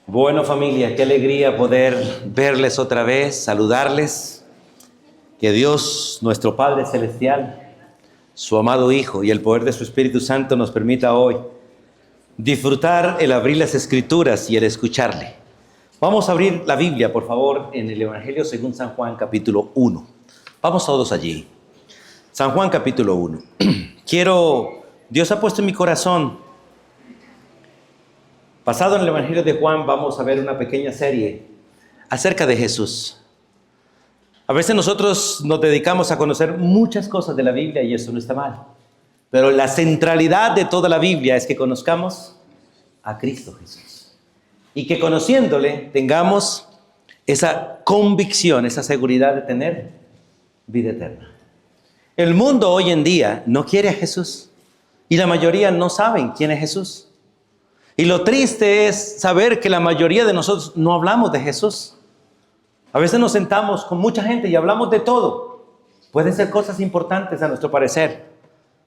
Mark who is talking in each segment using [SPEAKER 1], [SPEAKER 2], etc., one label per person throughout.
[SPEAKER 1] Bueno, familia, qué alegría poder verles otra vez, saludarles. Que Dios, nuestro Padre Celestial, su amado Hijo y el poder de su Espíritu Santo nos permita hoy disfrutar el abrir las Escrituras y el escucharle. Vamos a abrir la Biblia, por favor, en el Evangelio según San Juan, capítulo 1. Vamos todos allí. San Juan, capítulo 1. Dios ha puesto en mi corazón. Basado en el Evangelio de Juan, vamos a ver una pequeña serie acerca de Jesús. A veces nosotros nos dedicamos a conocer muchas cosas de la Biblia y eso no está mal. Pero la centralidad de toda la Biblia es que conozcamos a Cristo Jesús. Y que conociéndole tengamos esa convicción, esa seguridad de tener vida eterna. El mundo hoy en día no quiere a Jesús y la mayoría no saben quién es Jesús. Y lo triste es saber que la mayoría de nosotros no hablamos de Jesús. A veces nos sentamos con mucha gente y hablamos de todo. Pueden ser cosas importantes a nuestro parecer,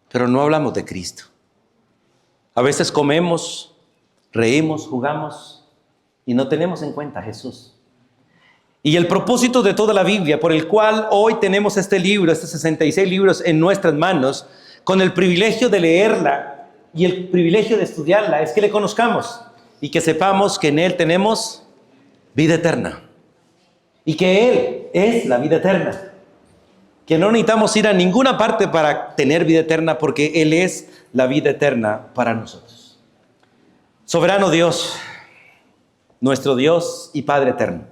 [SPEAKER 1] pero no hablamos de Cristo. A veces comemos, reímos, jugamos y no tenemos en cuenta a Jesús. Y el propósito de toda la Biblia, por el cual hoy tenemos este libro, estos 66 libros en nuestras manos, con el privilegio de leerla y el privilegio de estudiarla, es que le conozcamos y que sepamos que en Él tenemos vida eterna. Y que Él es la vida eterna. Que no necesitamos ir a ninguna parte para tener vida eterna, porque Él es la vida eterna para nosotros. Soberano Dios, nuestro Dios y Padre eterno.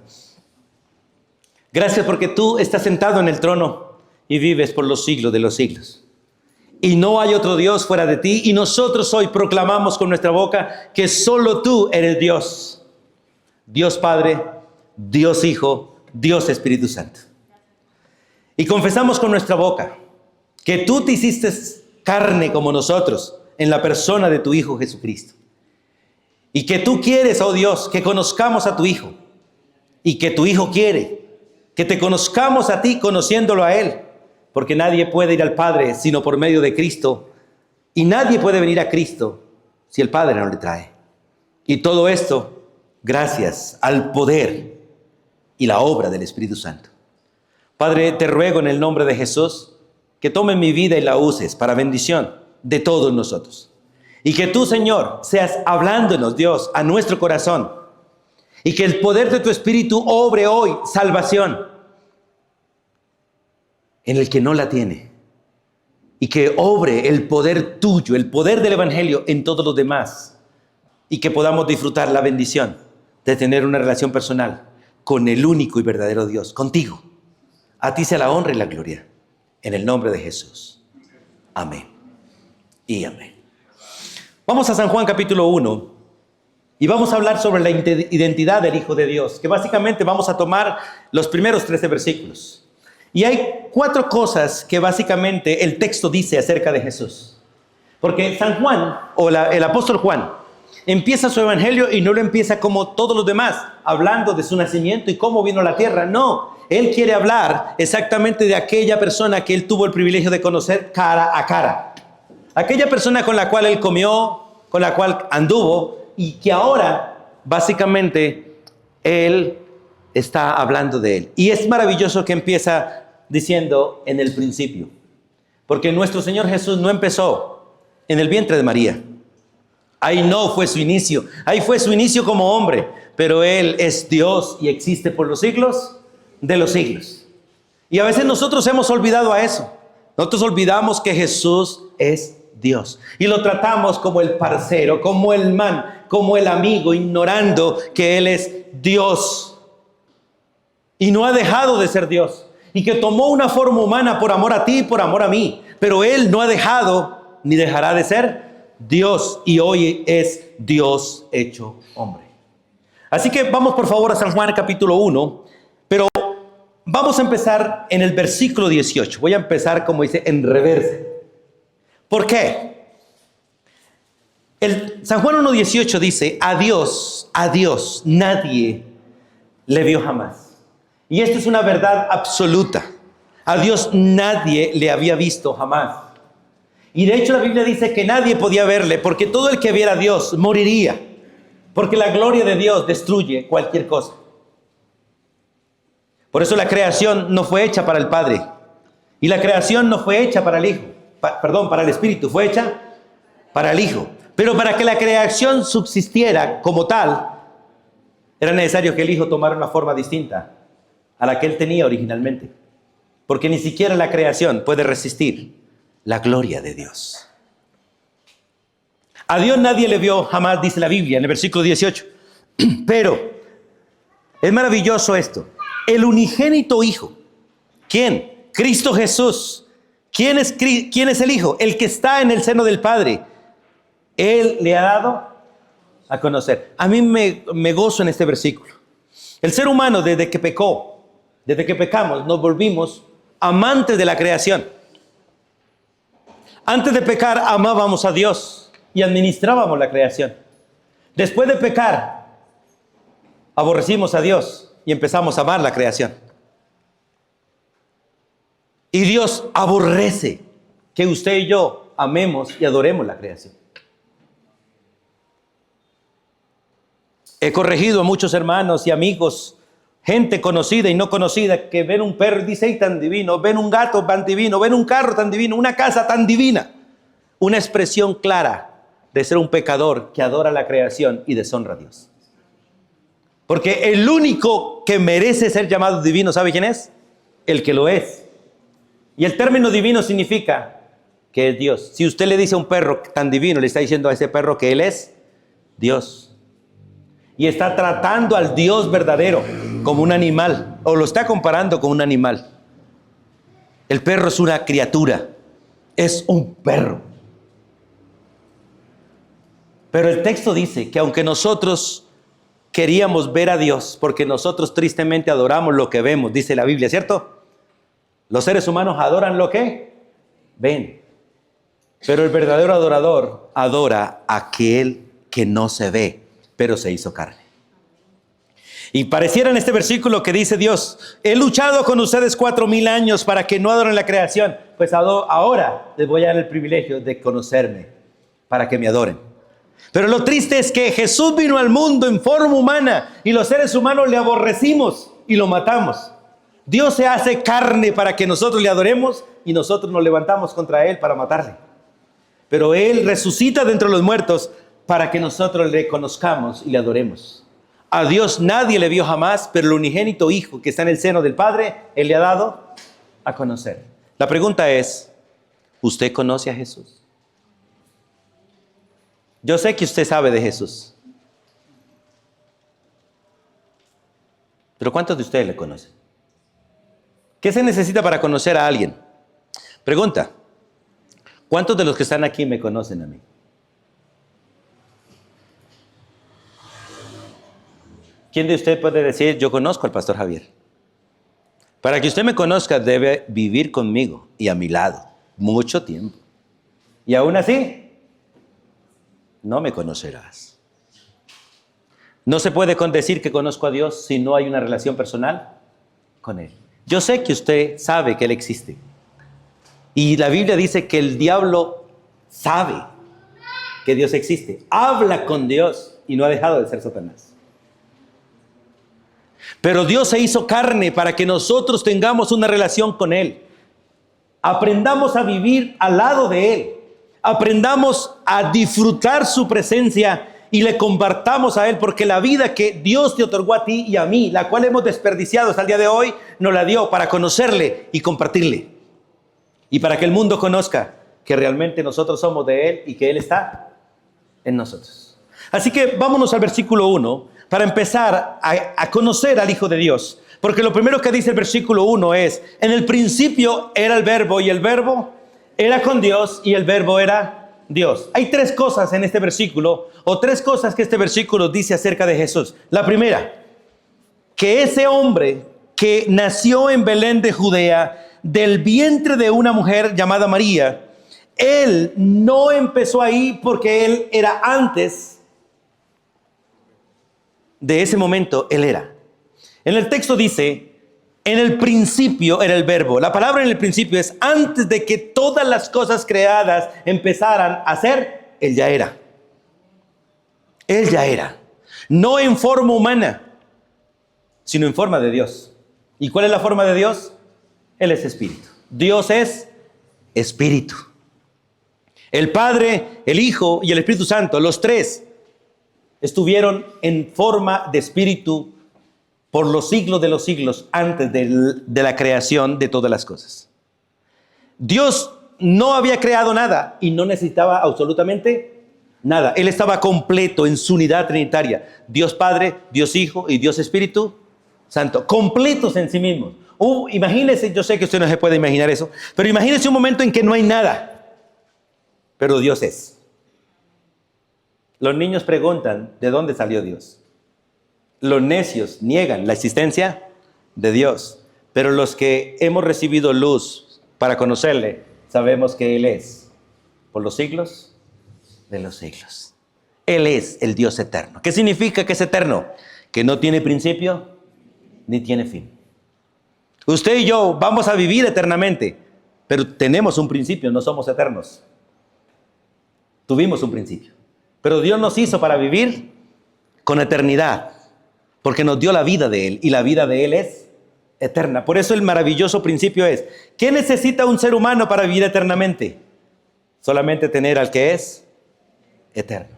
[SPEAKER 1] Gracias porque tú estás sentado en el trono y vives por los siglos de los siglos. Y no hay otro Dios fuera de ti, y nosotros hoy proclamamos con nuestra boca que solo tú eres Dios. Dios Padre, Dios Hijo, Dios Espíritu Santo. Y confesamos con nuestra boca que tú te hiciste carne como nosotros en la persona de tu Hijo Jesucristo. Y que tú quieres, oh Dios, que conozcamos a tu Hijo. Y que tu Hijo quiere que te conozcamos a ti conociéndolo a Él. Porque nadie puede ir al Padre sino por medio de Cristo. Y nadie puede venir a Cristo si el Padre no le trae. Y todo esto gracias al poder y la obra del Espíritu Santo. Padre, te ruego en el nombre de Jesús que tome mi vida y la uses para bendición de todos nosotros. Y que tú, Señor, seas hablándonos, Dios, a nuestro corazón. Y que el poder de tu Espíritu obre hoy salvación en el que no la tiene. Y que obre el poder tuyo, el poder del Evangelio en todos los demás. Y que podamos disfrutar la bendición de tener una relación personal con el único y verdadero Dios, contigo. A ti sea la honra y la gloria. En el nombre de Jesús. Amén. Y amén. Vamos a San Juan capítulo 1. Y vamos a hablar sobre la identidad del Hijo de Dios. Que básicamente vamos a tomar los primeros 13 versículos. Y hay 4 cosas que básicamente el texto dice acerca de Jesús. Porque San Juan, o el apóstol Juan, empieza su evangelio y no lo empieza como todos los demás, hablando de su nacimiento y cómo vino a la tierra. No, él quiere hablar exactamente de aquella persona que él tuvo el privilegio de conocer cara a cara. Aquella persona con la cual él comió, con la cual anduvo, y que ahora básicamente él está hablando de él. Y es maravilloso que empieza diciendo en el principio. Porque nuestro Señor Jesús no empezó en el vientre de María. Ahí no fue su inicio. Ahí fue su inicio como hombre. Pero Él es Dios y existe por los siglos de los siglos. Y a veces nosotros hemos olvidado a eso. Nosotros olvidamos que Jesús es Dios. Y lo tratamos como el parcero, como el man, como el amigo, ignorando que Él es Dios. Y no ha dejado de ser Dios. Y que tomó una forma humana por amor a ti y por amor a mí. Pero Él no ha dejado ni dejará de ser Dios. Y hoy es Dios hecho hombre. Así que vamos por favor a San Juan capítulo 1. Pero vamos a empezar en el versículo 18. Voy a empezar como dice en reversa. ¿Por qué? San Juan 1:18 dice: a Dios nadie le vio jamás. Y esto es una verdad absoluta. A Dios nadie le había visto jamás. Y de hecho la Biblia dice que nadie podía verle, porque todo el que viera a Dios moriría. Porque la gloria de Dios destruye cualquier cosa. Por eso la creación no fue hecha para el Padre. Y la creación no fue hecha para el Hijo. Para el Espíritu. Fue hecha para el Hijo. Pero para que la creación subsistiera como tal, era necesario que el Hijo tomara una forma distinta a la que Él tenía originalmente. Porque ni siquiera la creación puede resistir la gloria de Dios. A Dios nadie le vio jamás, dice la Biblia en el versículo 18. Pero es maravilloso esto. El unigénito Hijo. ¿Quién? Cristo Jesús. ¿Quién es el Hijo? El que está en el seno del Padre. Él le ha dado a conocer. A mí me gozo en este versículo. El ser humano, desde que pecamos, nos volvimos amantes de la creación. Antes de pecar, amábamos a Dios y administrábamos la creación. Después de pecar, aborrecimos a Dios y empezamos a amar la creación. Y Dios aborrece que usted y yo amemos y adoremos la creación. He corregido a muchos hermanos y amigos, gente conocida y no conocida, que ven un perro y dicen, ¡ay, tan divino! Ven un gato tan divino, ven un carro tan divino, una casa tan divina. Una expresión clara de ser un pecador que adora la creación y deshonra a Dios. Porque el único que merece ser llamado divino, ¿sabe quién es? El que lo es. Y el término divino significa que es Dios. Si usted le dice a un perro tan divino, le está diciendo a ese perro que él es Dios. Y está tratando al Dios verdadero como un animal, o lo está comparando con un animal. El perro es una criatura, es un perro. Pero el texto dice que aunque nosotros queríamos ver a Dios, porque nosotros tristemente adoramos lo que vemos, dice la Biblia, ¿cierto? Los seres humanos adoran lo que ven. Pero el verdadero adorador adora a aquel que no se ve, pero se hizo carne. Y pareciera en este versículo que dice Dios, he luchado con ustedes 4000 años para que no adoren la creación, pues ahora les voy a dar el privilegio de conocerme para que me adoren. Pero lo triste es que Jesús vino al mundo en forma humana y los seres humanos le aborrecimos y lo matamos. Dios se hace carne para que nosotros le adoremos y nosotros nos levantamos contra Él para matarle. Pero Él resucita de entre los muertos para que nosotros le conozcamos y le adoremos. A Dios nadie le vio jamás, pero el unigénito Hijo que está en el seno del Padre, Él le ha dado a conocer. La pregunta es, ¿usted conoce a Jesús? Yo sé que usted sabe de Jesús. Pero ¿cuántos de ustedes le conocen? ¿Qué se necesita para conocer a alguien? Pregunta, ¿cuántos de los que están aquí me conocen a mí? ¿Quién de ustedes puede decir, yo conozco al pastor Javier? Para que usted me conozca, debe vivir conmigo y a mi lado mucho tiempo. Y aún así, no me conocerás. No se puede decir que conozco a Dios si no hay una relación personal con Él. Yo sé que usted sabe que Él existe. Y la Biblia dice que el diablo sabe que Dios existe. Habla con Dios y no ha dejado de ser Satanás. Pero Dios se hizo carne para que nosotros tengamos una relación con Él. Aprendamos a vivir al lado de Él. Aprendamos a disfrutar su presencia y le compartamos a Él, porque la vida que Dios te otorgó a ti y a mí, la cual hemos desperdiciado hasta el día de hoy, nos la dio para conocerle y compartirle. Y para que el mundo conozca que realmente nosotros somos de Él y que Él está en nosotros. Así que vámonos al versículo 1 para empezar a conocer al Hijo de Dios. Porque lo primero que dice el versículo 1 es, en el principio era el verbo y el verbo era con Dios y el verbo era Dios. Hay tres cosas en este versículo, o tres cosas que este versículo dice acerca de Jesús. La primera, que ese hombre que nació en Belén de Judea, del vientre de una mujer llamada María, él no empezó ahí porque él era antes de ese momento, él era. En el texto dice, en el principio era el verbo. La palabra en el principio es antes de que todas las cosas creadas empezaran a ser, él ya era. Él ya era. No en forma humana, sino en forma de Dios. ¿Y cuál es la forma de Dios? Él es espíritu. Dios es espíritu. El Padre, el Hijo y el Espíritu Santo, los tres, estuvieron en forma de espíritu por los siglos de los siglos antes de la creación de todas las cosas. Dios no había creado nada y no necesitaba absolutamente nada. Él estaba completo en su unidad trinitaria. Dios Padre, Dios Hijo y Dios Espíritu Santo, completos en sí mismos. Imagínese, yo sé que usted no se puede imaginar eso, pero imagínese un momento en que no hay nada, pero Dios es. Los niños preguntan, ¿de dónde salió Dios? Los necios niegan la existencia de Dios, pero los que hemos recibido luz para conocerle, sabemos que Él es por los siglos de los siglos. Él es el Dios eterno. ¿Qué significa que es eterno? Que no tiene principio ni tiene fin. Usted y yo vamos a vivir eternamente, pero tenemos un principio, no somos eternos. Tuvimos un principio, pero Dios nos hizo para vivir con eternidad, porque nos dio la vida de Él, y la vida de Él es eterna. Por eso el maravilloso principio es, ¿qué necesita un ser humano para vivir eternamente? Solamente tener al que es eterno.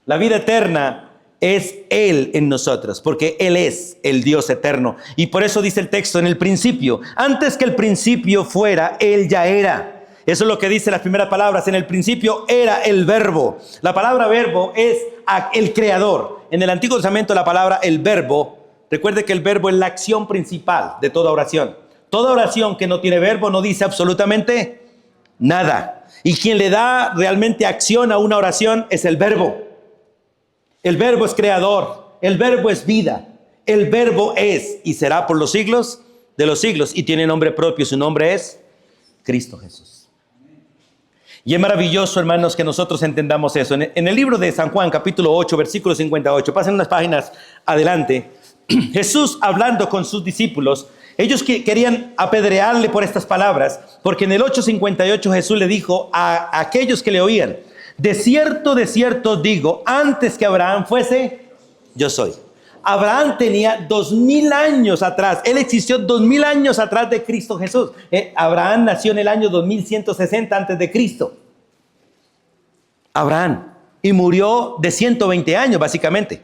[SPEAKER 1] La vida eterna es Él en nosotros, porque Él es el Dios eterno. Y por eso dice el texto, en el principio, antes que el principio fuera, Él ya era. Eso es lo que dice las primeras palabras. En el principio era el verbo. La palabra verbo es el creador. En el Antiguo Testamento la palabra el verbo, recuerde que el verbo es la acción principal de toda oración. Toda oración que no tiene verbo no dice absolutamente nada. Y quien le da realmente acción a una oración es el verbo. El verbo es creador, el verbo es vida, el verbo es y será por los siglos de los siglos y tiene nombre propio, su nombre es Cristo Jesús. Y es maravilloso, hermanos, que nosotros entendamos eso. En el libro de San Juan, capítulo 8, versículo 58, pasen unas páginas adelante, Jesús hablando con sus discípulos, ellos querían apedrearle por estas palabras, porque en el 8:58 Jesús le dijo a aquellos que le oían, de cierto os digo, antes que Abraham fuese, yo soy. Abraham tenía 2000 años atrás, él existió 2000 años atrás de Cristo Jesús. Abraham nació en el año 2160 antes de Cristo. Abraham, y murió de 120 años básicamente.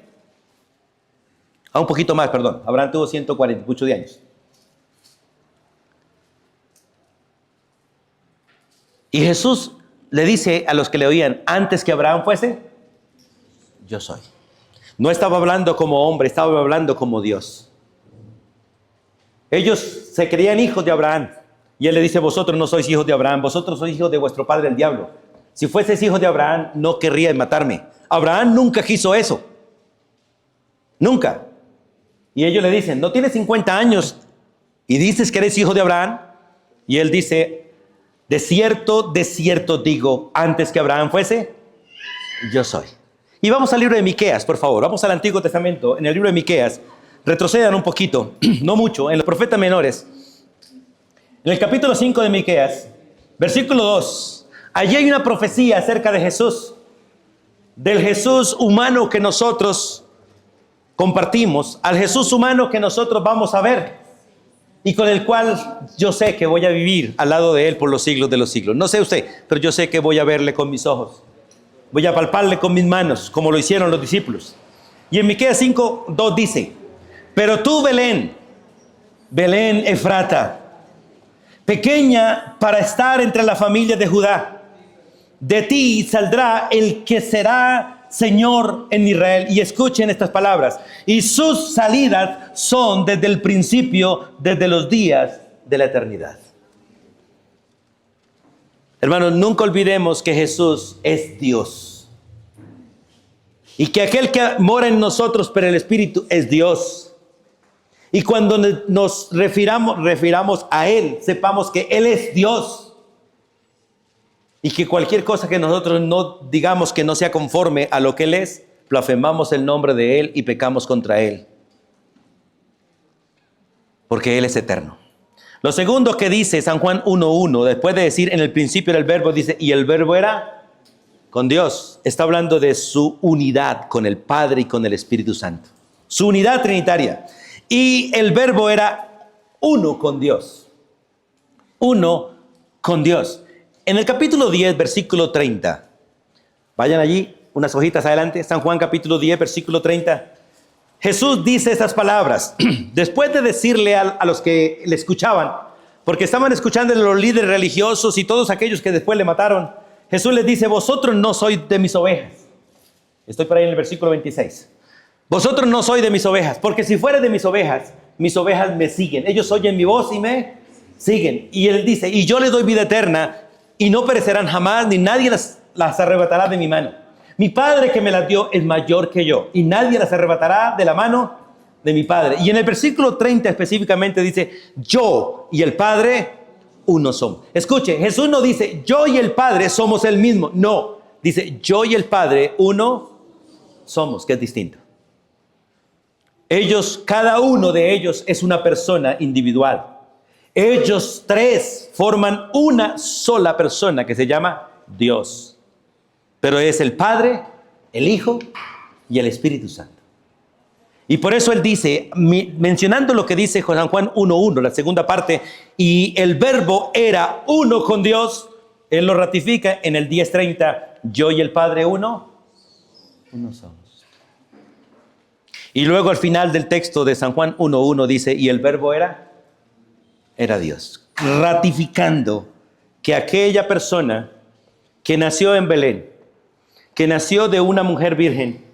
[SPEAKER 1] Un poquito más, perdón. Abraham tuvo 140 y muchos de años. Y Jesús le dice a los que le oían, antes que Abraham fuese, yo soy. No estaba hablando como hombre, estaba hablando como Dios. Ellos se creían hijos de Abraham. Y él le dice, vosotros no sois hijos de Abraham, vosotros sois hijos de vuestro padre el diablo. Si fueses hijos de Abraham, no querríais matarme. Abraham nunca quiso eso. Nunca. Y ellos le dicen, ¿no tienes 50 años y dices que eres hijo de Abraham? Y él dice, de cierto digo, antes que Abraham fuese, yo soy. Y vamos al libro de Miqueas, por favor. Vamos al Antiguo Testamento, en el libro de Miqueas. Retrocedan un poquito, no mucho, en los profetas menores. En el capítulo 5 de Miqueas, versículo 2. Allí hay una profecía acerca de Jesús. Del Jesús humano que nosotros compartimos, al Jesús humano que nosotros vamos a ver. Y con el cual yo sé que voy a vivir al lado de Él por los siglos de los siglos. No sé usted, pero yo sé que voy a verle con mis ojos. Voy a palparle con mis manos, como lo hicieron los discípulos. Y en Miqueas 5:2 dice, pero tú, Belén, Belén Efrata, pequeña para estar entre la familia de Judá, de ti saldrá el que será Señor en Israel. Y escuchen estas palabras. Y sus salidas son desde el principio, desde los días de la eternidad. Hermanos, nunca olvidemos que Jesús es Dios. Y que aquel que mora en nosotros por el Espíritu es Dios. Y cuando nos refiramos a Él, sepamos que Él es Dios. Y que cualquier cosa que nosotros no digamos que no sea conforme a lo que Él es, blasfemamos el nombre de Él y pecamos contra Él. Porque Él es eterno. Lo segundo que dice San Juan 1:1, después de decir en el principio era el verbo, dice, y el verbo era con Dios, está hablando de su unidad con el Padre y con el Espíritu Santo. Su unidad trinitaria. Y el verbo era uno con Dios. Uno con Dios. En el capítulo 10, versículo 30. Vayan allí, unas hojitas adelante. San Juan capítulo 10, versículo 30. Jesús dice estas palabras. Después de decirle a los que le escuchaban, porque estaban escuchando a los líderes religiosos y todos aquellos que después le mataron, Jesús les dice, vosotros no sois de mis ovejas. Estoy por ahí en el versículo 26. Vosotros no sois de mis ovejas, porque si fuera de mis ovejas me siguen. Ellos oyen mi voz y me siguen. Y él dice, y yo les doy vida eterna, y no perecerán jamás, ni nadie las arrebatará de mi mano. Mi Padre que me las dio es mayor que yo, y nadie las arrebatará de la mano de mi Padre. Y en el versículo 30 específicamente dice, yo y el Padre uno somos. Escuche, Jesús no dice, yo y el Padre somos el mismo. No, dice, yo y el Padre uno somos, que es distinto. Ellos, cada uno de ellos es una persona individual. Ellos tres forman una sola persona que se llama Dios. Pero es el Padre, el Hijo y el Espíritu Santo. Y por eso él dice, mencionando lo que dice San Juan 1:1, la segunda parte, y el verbo era uno con Dios, él lo ratifica en el 10:30, yo y el Padre uno somos. Y luego al final del texto de San Juan 1:1 dice, y el verbo era Dios, ratificando que aquella persona que nació en Belén, que nació de una mujer virgen,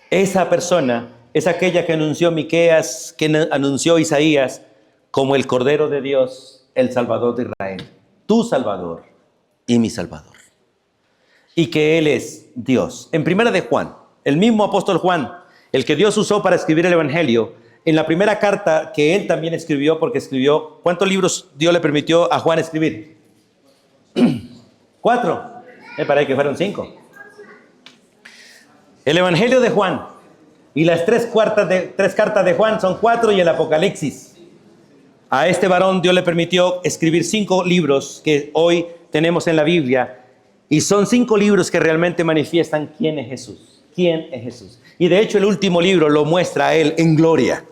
[SPEAKER 1] esa persona es aquella que anunció Miqueas, que anunció Isaías como el Cordero de Dios, el Salvador de Israel, tu Salvador y mi Salvador. Y que Él es Dios. En primera de Juan, el mismo apóstol Juan, el que Dios usó para escribir el Evangelio, en la primera carta que él también escribió, porque escribió, ¿cuántos libros Dios le permitió a Juan escribir? 4. Me parece que fueron 5. El Evangelio de Juan y las tres cartas de Juan son 4 y el Apocalipsis. A este varón Dios le permitió escribir 5 libros que hoy tenemos en la Biblia, y son 5 libros que realmente manifiestan quién es Jesús. ¿Quién es Jesús? Y de hecho el último libro lo muestra a él en gloria,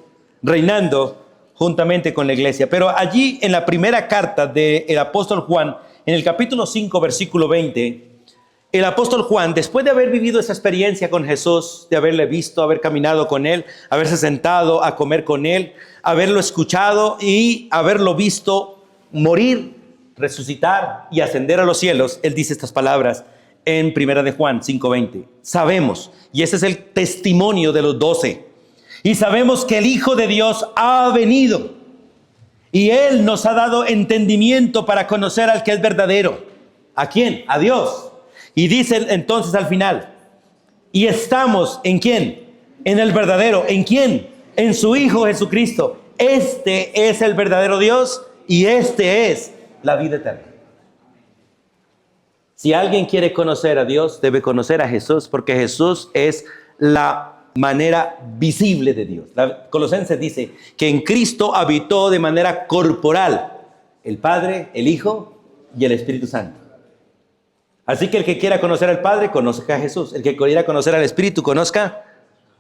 [SPEAKER 1] reinando juntamente con la iglesia. Pero allí en la primera carta del apóstol Juan, en el capítulo 5, versículo 20, el apóstol Juan, después de haber vivido esa experiencia con Jesús, de haberle visto, haber caminado con él, haberse sentado a comer con él, haberlo escuchado y haberlo visto morir, resucitar y ascender a los cielos, él dice estas palabras en primera de Juan 5:20. Sabemos, y ese es el testimonio de los 12, y sabemos que el Hijo de Dios ha venido y Él nos ha dado entendimiento para conocer al que es verdadero. ¿A quién? A Dios. Y dice entonces al final, y estamos ¿en quién? En el verdadero. ¿En quién? En su Hijo Jesucristo. Este es el verdadero Dios y este es la vida eterna. Si alguien quiere conocer a Dios, debe conocer a Jesús, porque Jesús es la manera visible de Dios. Colosenses dice que en Cristo habitó de manera corporal el Padre, el Hijo y el Espíritu Santo. Así que el que quiera conocer al Padre, conozca a Jesús. El que quiera conocer al Espíritu, conozca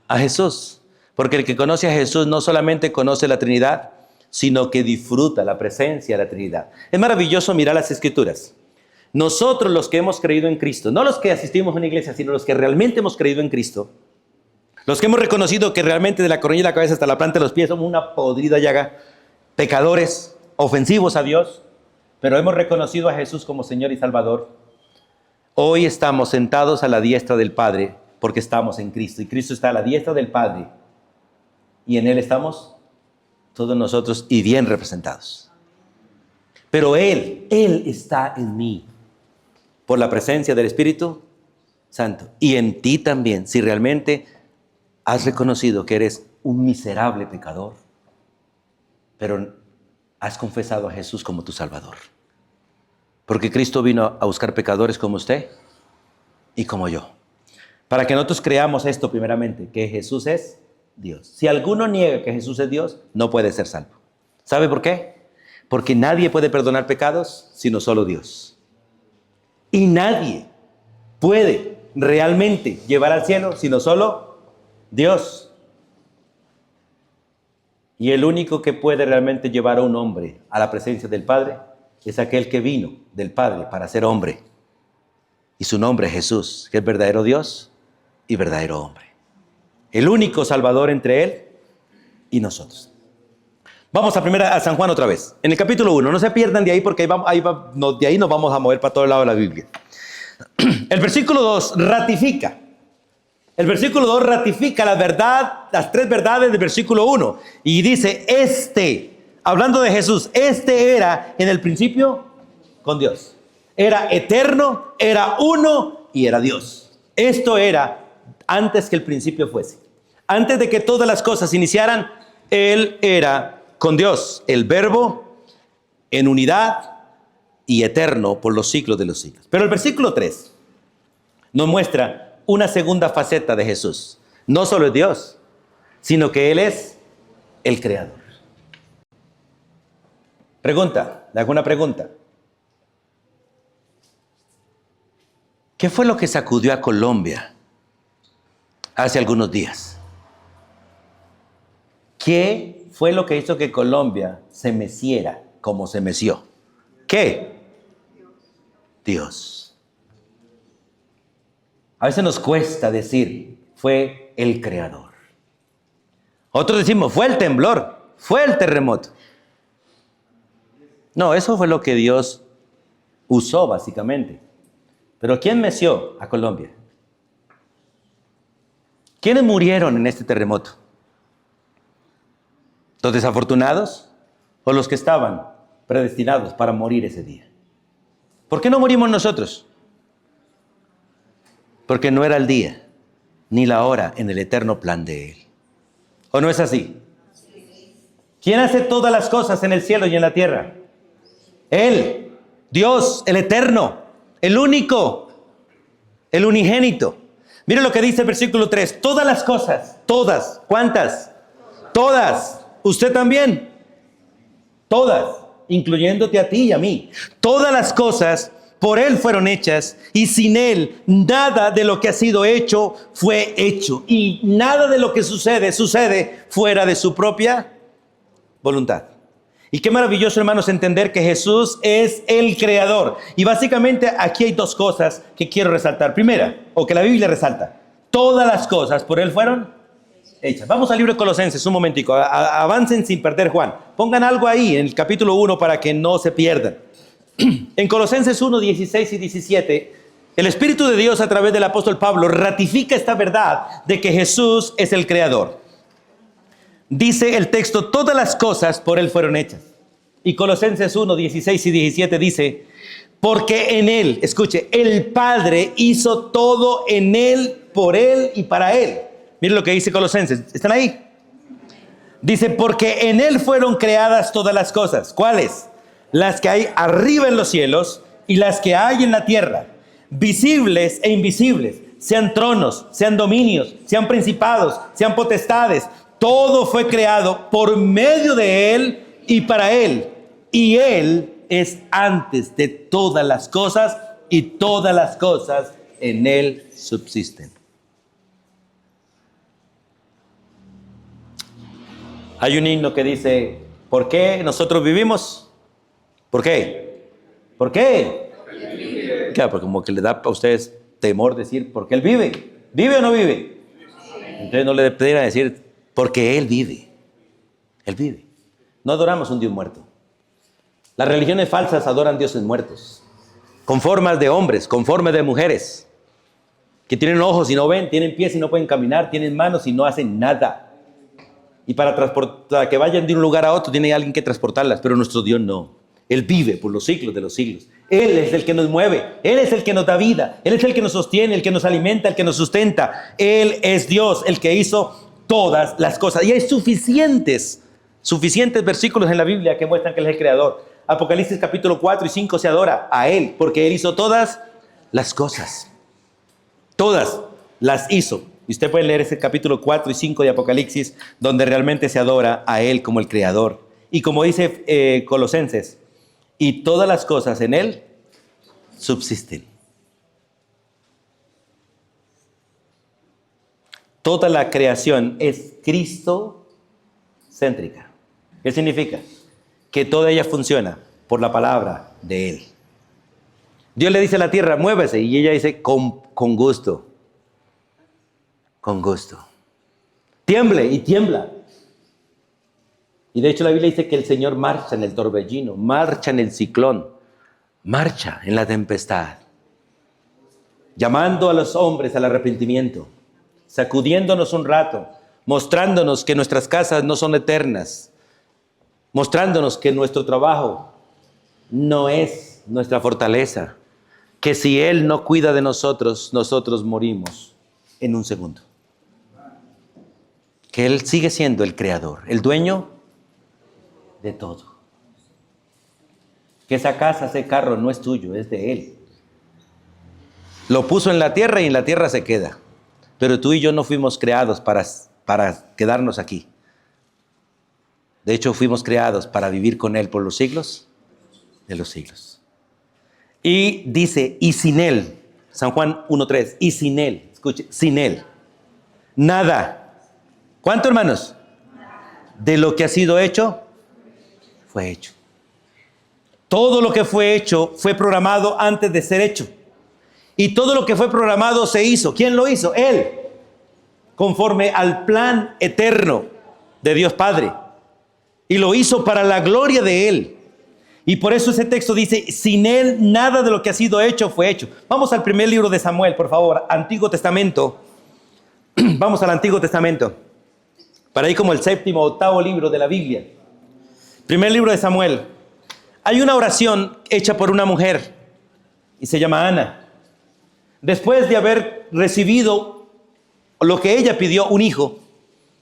[SPEAKER 1] a Jesús. Porque el que conoce a Jesús no solamente conoce la Trinidad, sino que disfruta la presencia de la Trinidad. Es maravilloso mirar las Escrituras. Nosotros los que hemos creído en Cristo, no los que asistimos a una iglesia, sino los que realmente hemos creído en Cristo, los que hemos reconocido que realmente de la coronilla de la cabeza hasta la planta de los pies somos una podrida llaga, pecadores, ofensivos a Dios, pero hemos reconocido a Jesús como Señor y Salvador. Hoy estamos sentados a la diestra del Padre porque estamos en Cristo, y Cristo está a la diestra del Padre y en Él estamos todos nosotros y bien representados. Pero Él está en mí por la presencia del Espíritu Santo, y en ti también, si realmente has reconocido que eres un miserable pecador, pero has confesado a Jesús como tu Salvador. Porque Cristo vino a buscar pecadores como usted y como yo. Para que nosotros creamos esto primeramente, que Jesús es Dios. Si alguno niega que Jesús es Dios, no puede ser salvo. ¿Sabe por qué? Porque nadie puede perdonar pecados sino solo Dios. Y nadie puede realmente llevar al cielo, sino solo Dios. Y el único que puede realmente llevar a un hombre a la presencia del Padre es aquel que vino del Padre para ser hombre. Y su nombre es Jesús, que es verdadero Dios y verdadero hombre. El único Salvador entre Él y nosotros. Vamos a San Juan otra vez. En el capítulo 1, no se pierdan de ahí porque de ahí nos vamos a mover para todo el lado de la Biblia. El versículo 2 ratifica. El versículo 2 ratifica la verdad, las tres verdades del versículo 1. Y dice, hablando de Jesús, era en el principio con Dios. Era eterno, era uno y era Dios. Esto era antes que el principio fuese. Antes de que todas las cosas iniciaran, Él era con Dios, el Verbo en unidad y eterno por los siglos de los siglos. Pero el versículo 3 nos muestra una segunda faceta de Jesús. No solo es Dios, sino que Él es el Creador. Le hago una pregunta. ¿Qué fue lo que sacudió a Colombia hace algunos días? ¿Qué fue lo que hizo que Colombia se meciera como se meció? ¿Qué? Dios. A veces nos cuesta decir, fue el Creador. Otros decimos, fue el temblor, fue el terremoto. No, eso fue lo que Dios usó básicamente. Pero ¿quién meció a Colombia? ¿Quiénes murieron en este terremoto? ¿Los desafortunados o los que estaban predestinados para morir ese día? ¿Por qué no morimos nosotros? Porque no era el día ni la hora en el eterno plan de Él. ¿O no es así? ¿Quién hace todas las cosas en el cielo y en la tierra? Él, Dios, el eterno, el único, el unigénito. Mira lo que dice el versículo 3. Todas las cosas, todas. ¿Cuántas? Todas. ¿Usted también? Todas, incluyéndote a ti y a mí. Todas las cosas por Él fueron hechas y sin Él nada de lo que ha sido hecho fue hecho. Y nada de lo que sucede fuera de su propia voluntad. Y qué maravilloso, hermanos, entender que Jesús es el Creador. Y básicamente aquí hay dos cosas que quiero resaltar. Primera, o que la Biblia resalta. Todas las cosas por Él fueron hechas. Vamos al libro de Colosenses un momentico. Avancen sin perder Juan. Pongan algo ahí en el capítulo 1 para que no se pierdan. En Colosenses 1, 16 y 17, el Espíritu de Dios a través del apóstol Pablo ratifica esta verdad de que Jesús es el Creador. Dice el texto, todas las cosas por Él fueron hechas. Y Colosenses 1, 16 y 17 dice, porque en Él, escuche, el Padre hizo todo en Él, por Él y para Él. Miren lo que dice Colosenses, ¿están ahí? Dice, porque en Él fueron creadas todas las cosas. ¿Cuáles? Las que hay arriba en los cielos y las que hay en la tierra, visibles e invisibles, sean tronos, sean dominios, sean principados, sean potestades. Todo fue creado por medio de Él y para Él. Y Él es antes de todas las cosas y todas las cosas en Él subsisten. Hay un himno que dice, ¿por qué nosotros vivimos? ¿Por qué? ¿Por qué? Claro, porque como que le da a ustedes temor decir, ¿por qué Él vive? ¿Vive o no vive? Entonces no le pudieran decir, porque Él vive. Él vive. No adoramos un Dios muerto. Las religiones falsas adoran dioses muertos. Con formas de hombres, con formas de mujeres. Que tienen ojos y no ven, tienen pies y no pueden caminar, tienen manos y no hacen nada. Y para que vayan de un lugar a otro tiene alguien que transportarlas, pero nuestro Dios no. Él vive por los siglos de los siglos. Él es el que nos mueve, Él es el que nos da vida, Él es el que nos sostiene, el que nos alimenta, el que nos sustenta. Él es Dios, el que hizo todas las cosas. Y hay suficientes versículos en la Biblia que muestran que Él es el Creador. Apocalipsis capítulo 4 y 5 se adora a Él, porque Él hizo todas las cosas. Todas las hizo. Y usted puede leer ese capítulo 4 y 5 de Apocalipsis, donde realmente se adora a Él como el Creador. Y como dice Colosenses, y todas las cosas en Él subsisten. toda la creación es Cristo-céntrica. ¿Qué significa? Que toda ella funciona por la palabra de Él. Dios le dice a la tierra, muévese, y ella dice, con gusto. Con gusto. Tiemble, y tiembla. Y de hecho la Biblia dice que el Señor marcha en el torbellino, marcha en el ciclón, marcha en la tempestad, llamando a los hombres al arrepentimiento, sacudiéndonos un rato, mostrándonos que nuestras casas no son eternas, mostrándonos que nuestro trabajo no es nuestra fortaleza, que si Él no cuida de nosotros, nosotros morimos en un segundo. Que Él sigue siendo el creador, el dueño de todo. Que esa casa, ese carro no es tuyo, es de Él. Lo puso en la tierra y en la tierra se queda. Pero tú y yo no fuimos creados para quedarnos aquí. De hecho, fuimos creados para vivir con Él por los siglos de los siglos. Y dice, y sin Él, San Juan 1:3, y sin Él, escuche, sin Él, nada. ¿Cuánto, hermanos? De lo que ha sido hecho, fue hecho. Todo lo que fue hecho fue programado antes de ser hecho. Y todo lo que fue programado se hizo. ¿Quién lo hizo? Él. Conforme al plan eterno de Dios Padre. Y lo hizo para la gloria de Él. Y por eso ese texto dice, sin Él nada de lo que ha sido hecho fue hecho. Vamos al primer libro de Samuel, por favor. Antiguo Testamento. Vamos al Antiguo Testamento. Para ahí como el 7º o 8º libro de la Biblia. Primer libro de Samuel. Hay una oración hecha por una mujer. Y se llama Ana. Después de haber recibido lo que ella pidió, un hijo,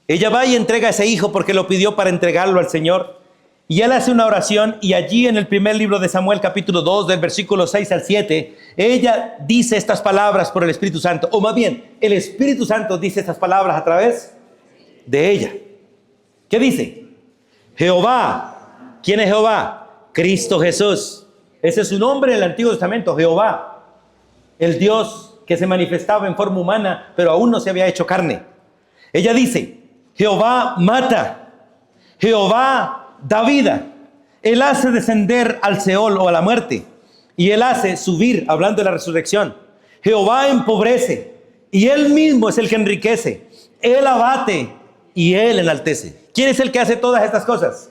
[SPEAKER 1] ella va y entrega ese hijo porque lo pidió para entregarlo al Señor. Y él hace una oración y allí en el primer libro de Samuel, capítulo 2, del versículo 6 al 7, ella dice estas palabras por el Espíritu Santo. O más bien, el Espíritu Santo dice estas palabras a través de ella. ¿Qué dice? Jehová. ¿Quién es Jehová? Cristo Jesús. Ese es su nombre en el Antiguo Testamento, Jehová. El Dios que se manifestaba en forma humana, pero aún no se había hecho carne. Ella dice, Jehová mata. Jehová da vida. Él hace descender al Seol o a la muerte. Y Él hace subir, hablando de la resurrección. Jehová empobrece. Y Él mismo es el que enriquece. Él abate y Él enaltece. ¿Quién es el que hace todas estas cosas?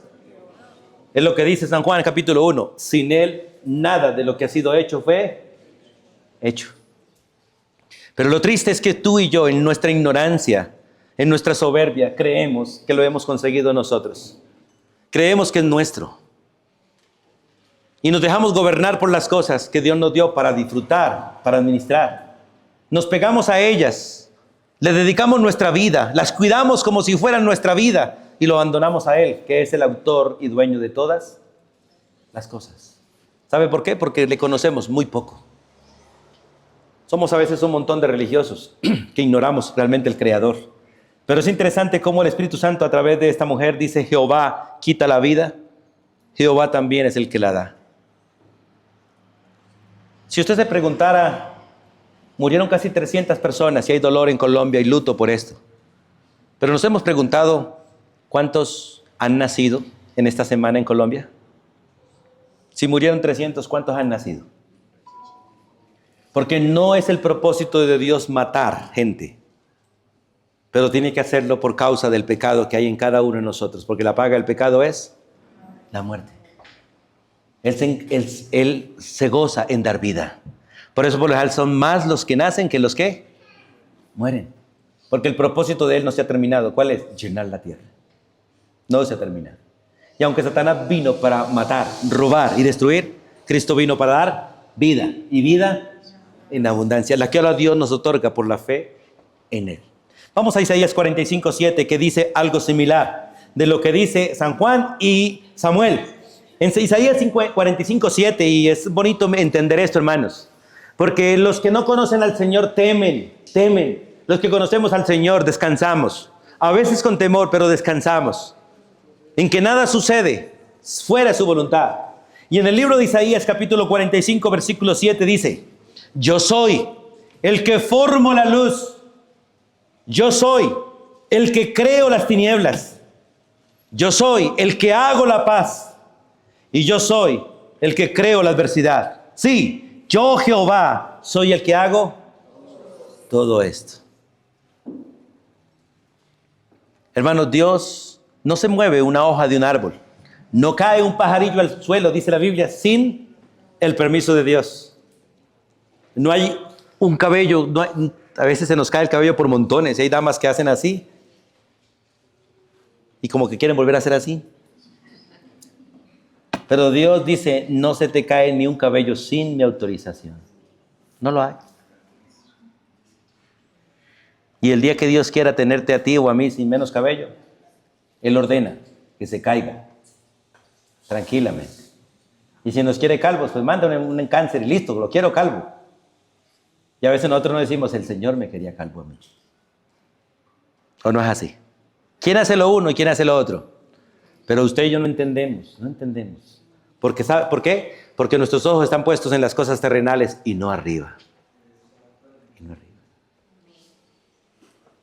[SPEAKER 1] Es lo que dice San Juan, capítulo 1. Sin Él, nada de lo que ha sido hecho fue hecho. Pero lo triste es que tú y yo, en nuestra ignorancia, en nuestra soberbia, creemos que lo hemos conseguido nosotros. Creemos que es nuestro. Y nos dejamos gobernar por las cosas que Dios nos dio para disfrutar, para administrar. Nos pegamos a ellas, le dedicamos nuestra vida, las cuidamos como si fueran nuestra vida y lo abandonamos a Él, que es el autor y dueño de todas las cosas. ¿Sabe por qué? Porque le conocemos muy poco. Somos a veces un montón de religiosos que ignoramos realmente el Creador. Pero es interesante cómo el Espíritu Santo a través de esta mujer dice, Jehová quita la vida, Jehová también es el que la da. Si usted se preguntara, murieron casi 300 personas y hay dolor en Colombia y luto por esto. Pero nos hemos preguntado, ¿cuántos han nacido en esta semana en Colombia? Si murieron 300, ¿cuántos han nacido? Porque no es el propósito de Dios matar gente. Pero tiene que hacerlo por causa del pecado que hay en cada uno de nosotros. Porque la paga del pecado es la muerte. Él se goza en dar vida. Por eso por lo general son más los que nacen que los que mueren. Porque el propósito de Él no se ha terminado. ¿Cuál es? Llenar la tierra. No se ha terminado. Y aunque Satanás vino para matar, robar y destruir, Cristo vino para dar vida. Y vida en abundancia. La que ahora Dios nos otorga por la fe en Él. Vamos a Isaías 45:7, que dice algo similar de lo que dice San Juan y Samuel. En Isaías 45:7, y es bonito entender esto, hermanos, porque los que no conocen al Señor temen. Los que conocemos al Señor descansamos. A veces con temor, pero descansamos. En que nada sucede fuera de su voluntad. Y en el libro de Isaías, capítulo 45, versículo 7, dice, yo soy el que formo la luz Yo soy el que creo las tinieblas. Yo soy el que hago la paz. Y yo soy el que creo la adversidad. Sí, yo Jehová soy el que hago todo esto. Hermanos, Dios no se mueve una hoja de un árbol. No cae un pajarillo al suelo, dice la Biblia, sin el permiso de Dios. No hay un cabello, a veces se nos cae el cabello por montones. Y hay damas que hacen así. Y como que quieren volver a hacer así. Pero Dios dice, no se te cae ni un cabello sin mi autorización. No lo hay. Y el día que Dios quiera tenerte a ti o a mí sin menos cabello, Él ordena que se caiga tranquilamente. Y si nos quiere calvos, pues mándame un cáncer y listo, lo quiero calvo. Y a veces nosotros no decimos, el Señor me quería calvo a mí. ¿O no es así? ¿Quién hace lo uno y quién hace lo otro? Pero usted y yo no entendemos. Porque, ¿sabe por qué? Porque nuestros ojos están puestos en las cosas terrenales y no arriba.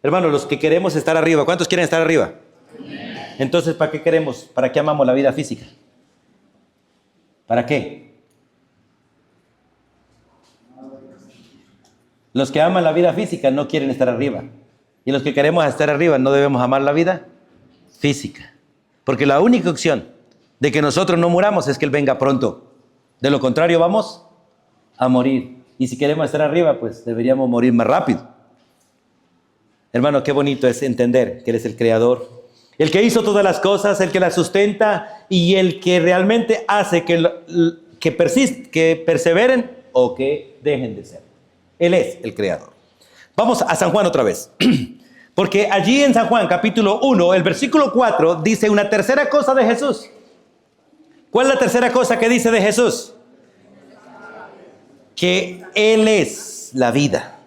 [SPEAKER 1] Hermanos, los que queremos estar arriba, ¿cuántos quieren estar arriba? Entonces, ¿para qué queremos? ¿Para qué amamos la vida física? ¿Para qué? Los que aman la vida física no quieren estar arriba. Y los que queremos estar arriba no debemos amar la vida física. Porque la única opción de que nosotros no muramos es que Él venga pronto. De lo contrario, vamos a morir. Y si queremos estar arriba, pues deberíamos morir más rápido. Hermano, qué bonito es entender que Él es el Creador, el que hizo todas las cosas, el que las sustenta y el que realmente hace que perseveren o que dejen de ser. Él es el Creador. Vamos a San Juan otra vez. Porque allí en San Juan, capítulo 1, el versículo 4, dice una tercera cosa de Jesús. ¿Cuál es la tercera cosa que dice de Jesús? Que Él es la vida.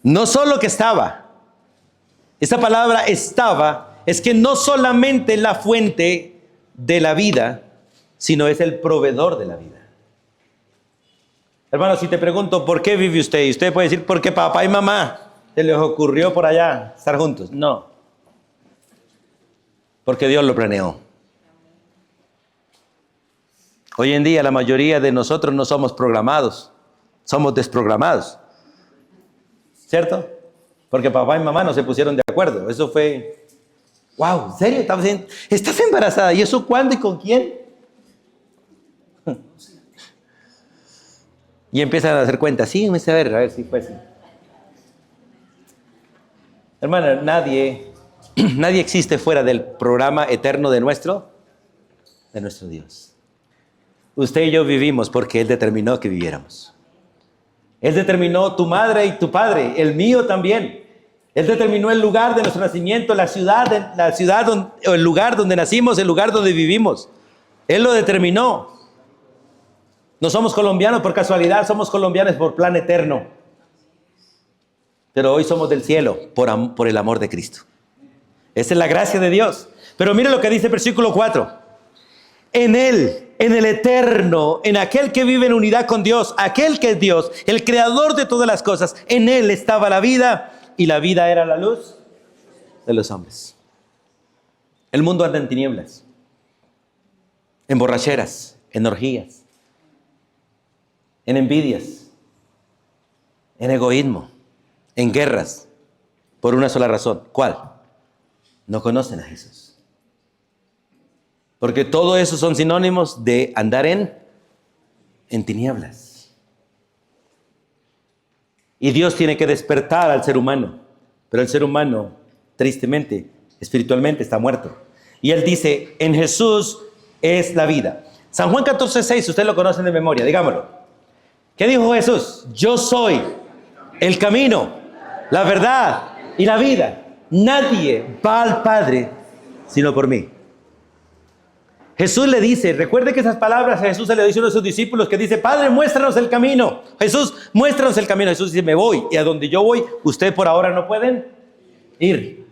[SPEAKER 1] No solo que estaba. Esa palabra estaba es que no solamente la fuente de la vida, sino es el proveedor de la vida. Hermano, si te pregunto, ¿por qué vive usted? Y usted puede decir, porque papá y mamá se les ocurrió por allá estar juntos. No. Porque Dios lo planeó. Hoy en día la mayoría de nosotros no somos programados, somos desprogramados. ¿Cierto? Porque papá y mamá no se pusieron de acuerdo. Eso fue, wow, ¿en serio? ¿Estás embarazada? ¿Y eso cuándo y con quién? Y empiezan a hacer cuentas. Sí, a ver si fue así. Hermana, nadie existe fuera del programa eterno de nuestro Dios. Usted y yo vivimos porque Él determinó que viviéramos. Él determinó tu madre y tu padre, el mío también. Él determinó el lugar de nuestro nacimiento, la ciudad el lugar donde nacimos, el lugar donde vivimos. Él lo determinó. No somos colombianos por casualidad, somos colombianos por plan eterno. Pero hoy somos del cielo por el amor de Cristo. Esa es la gracia de Dios. Pero mire lo que dice el versículo 4. En Él, en el eterno, en aquel que vive en unidad con Dios, aquel que es Dios, el creador de todas las cosas, en Él estaba la vida y la vida era la luz de los hombres. El mundo anda en tinieblas, en borracheras, en orgías, en envidias, en egoísmo, en guerras, por una sola razón. ¿Cuál? No conocen a Jesús. Porque todo eso son sinónimos de andar en tinieblas. Y Dios tiene que despertar al ser humano. Pero el ser humano, tristemente, espiritualmente, está muerto. Y Él dice, en Jesús es la vida. San Juan 14:6, ustedes lo conocen de memoria, digámoslo. ¿Qué dijo Jesús? Yo soy el camino, la verdad y la vida. Nadie va al Padre sino por mí. Jesús le dice, recuerde que esas palabras Jesús se le dice a uno de sus discípulos que dice, Padre, muéstranos el camino. Jesús, muéstranos el camino. Jesús dice, me voy y a donde yo voy, ustedes por ahora no pueden ir.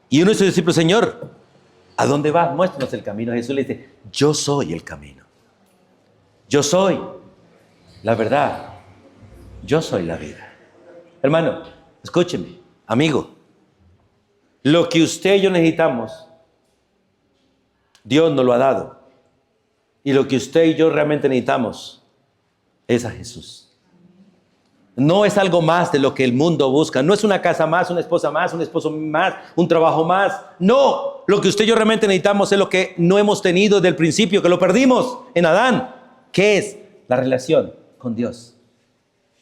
[SPEAKER 1] Y uno de sus discípulos, Señor, ¿a dónde vas? Muéstranos el camino. Jesús le dice, yo soy el camino. Yo soy la verdad. Yo soy la vida. Hermano, escúcheme, amigo. Lo que usted y yo necesitamos, Dios nos lo ha dado. Y lo que usted y yo realmente necesitamos es a Jesús. No es algo más de lo que el mundo busca. No es una casa más, una esposa más, un esposo más, un trabajo más. No, lo que usted y yo realmente necesitamos es lo que no hemos tenido desde el principio, que lo perdimos en Adán. ¿Qué es? La relación con Dios.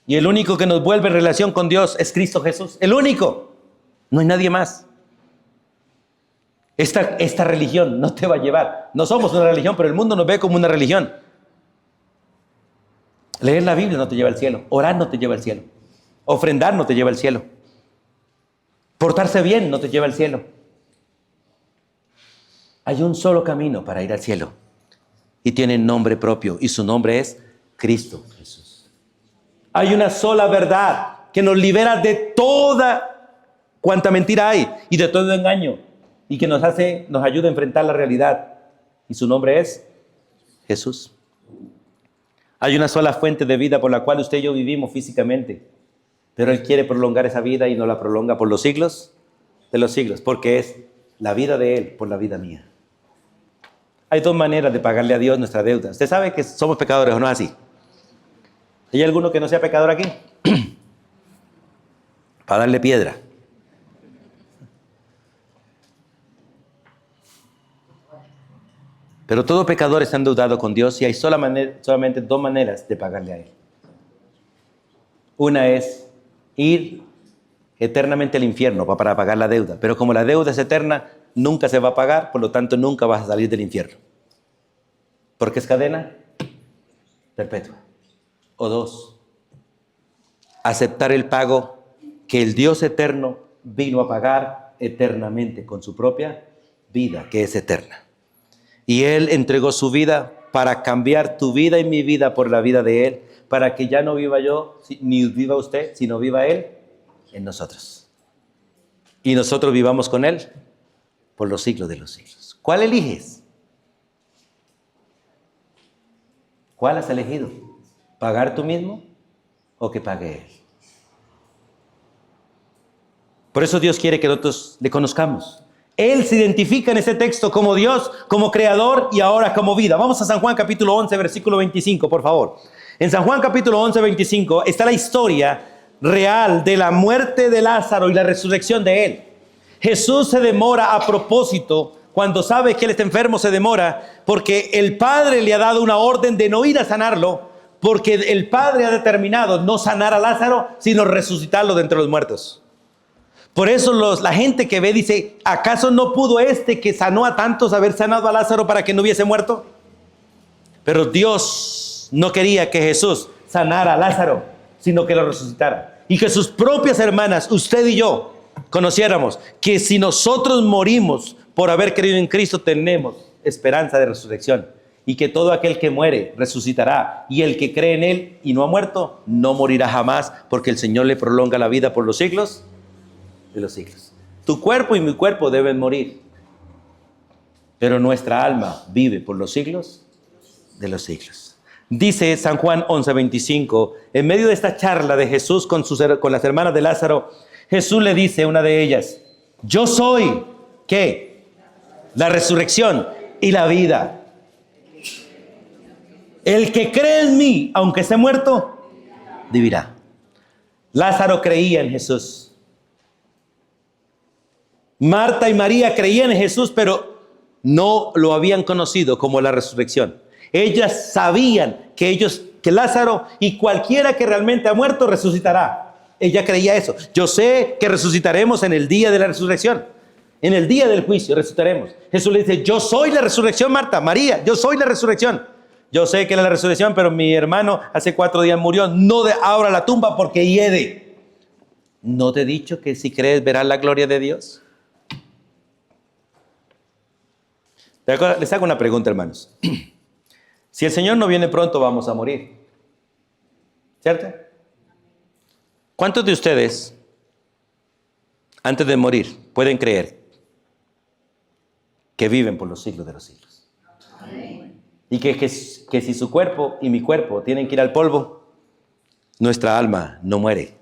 [SPEAKER 1] Y el único que nos vuelve en relación con Dios es Cristo Jesús. El único. No hay nadie más. Esta religión no te va a llevar. No somos una religión, pero el mundo nos ve como una religión. Leer la Biblia no te lleva al cielo. Orar no te lleva al cielo. Ofrendar no te lleva al cielo. Portarse bien no te lleva al cielo. Hay un solo camino para ir al cielo. Y tiene nombre propio. Y su nombre es Cristo Jesús. Hay una sola verdad que nos libera de toda cuanta mentira hay y de todo engaño. Y que nos ayuda a enfrentar la realidad. Y su nombre es Jesús. Hay una sola fuente de vida por la cual usted y yo vivimos físicamente. Pero Él quiere prolongar esa vida y nos la prolonga por los siglos de los siglos. Porque es la vida de Él por la vida mía. Hay dos maneras de pagarle a Dios nuestra deuda. Usted sabe que somos pecadores, ¿o no es así? ¿Hay alguno que no sea pecador aquí? Para darle piedra. Pero todo pecador está endeudado con Dios y hay solamente dos maneras de pagarle a Él. Una es ir eternamente al infierno para pagar la deuda. Pero como la deuda es eterna, nunca se va a pagar, por lo tanto nunca vas a salir del infierno. Porque es cadena perpetua. O dos, aceptar el pago que el Dios eterno vino a pagar eternamente con su propia vida, que es eterna. Y Él entregó su vida para cambiar tu vida y mi vida por la vida de Él, para que ya no viva yo, ni viva usted, sino viva Él en nosotros. Y nosotros vivamos con Él por los siglos de los siglos. ¿Cuál eliges? ¿Cuál has elegido? ¿Pagar tú mismo o que pague Él? Por eso Dios quiere que nosotros le conozcamos. Él se identifica en este texto como Dios, como creador y ahora como vida. Vamos a San Juan capítulo 11, versículo 25, por favor. En San Juan capítulo 11, 25 está la historia real de la muerte de Lázaro y la resurrección de él. Jesús se demora a propósito. Cuando sabe que él está enfermo, se demora porque el Padre le ha dado una orden de no ir a sanarlo, porque el Padre ha determinado no sanar a Lázaro, sino resucitarlo de entre los muertos. Por eso la gente que ve dice, ¿acaso no pudo este que sanó a tantos haber sanado a Lázaro para que no hubiese muerto? Pero Dios no quería que Jesús sanara a Lázaro, sino que lo resucitara. Y que sus propias hermanas, usted y yo, conociéramos que si nosotros morimos por haber creído en Cristo, tenemos esperanza de resurrección. Y que todo aquel que muere resucitará. Y el que cree en Él y no ha muerto, no morirá jamás, porque el Señor le prolonga la vida por los siglos de los siglos. Tu cuerpo y mi cuerpo deben morir, pero nuestra alma vive por los siglos de los siglos. Dice San Juan 11:25, en medio de esta charla de Jesús con las hermanas de Lázaro, Jesús le dice a una de ellas, yo soy, ¿qué? La resurrección y la vida. El que cree en mí, aunque esté muerto, vivirá. Lázaro creía en Jesús. Marta y María creían en Jesús, pero no lo habían conocido como la resurrección. Ellas sabían que Lázaro y cualquiera que realmente ha muerto resucitará. Ella creía eso. Yo sé que resucitaremos en el día de la resurrección. En el día del juicio resucitaremos. Jesús le dice, yo soy la resurrección, Marta, María, yo soy la resurrección. Yo sé que es la resurrección, pero mi hermano hace 4 días murió. No abra la tumba porque hiede. ¿No te he dicho que si crees verás la gloria de Dios? Les hago una pregunta, hermanos. Si el Señor no viene pronto, vamos a morir. ¿Cierto? ¿Cuántos de ustedes, antes de morir, pueden creer que viven por los siglos de los siglos? Amén. Y que si su cuerpo y mi cuerpo tienen que ir al polvo, nuestra alma no muere.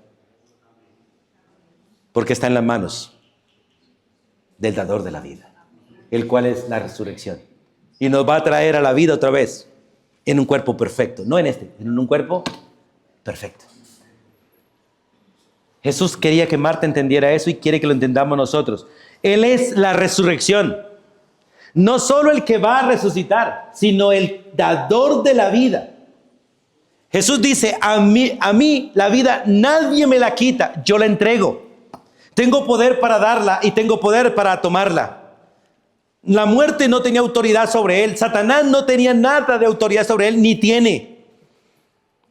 [SPEAKER 1] porque está en las manos del dador de la vida, el cual es la resurrección. Y nos va a traer a la vida otra vez en un cuerpo perfecto, no en este, en un cuerpo perfecto. Jesús quería que Marta entendiera eso y quiere que lo entendamos nosotros. Él es la resurrección. No solo el que va a resucitar, sino el dador de la vida. Jesús dice, a mí la vida nadie me la quita, yo la entrego. Tengo poder para darla y tengo poder para tomarla. La muerte no tenía autoridad sobre él. Satanás no tenía nada de autoridad sobre él, ni tiene.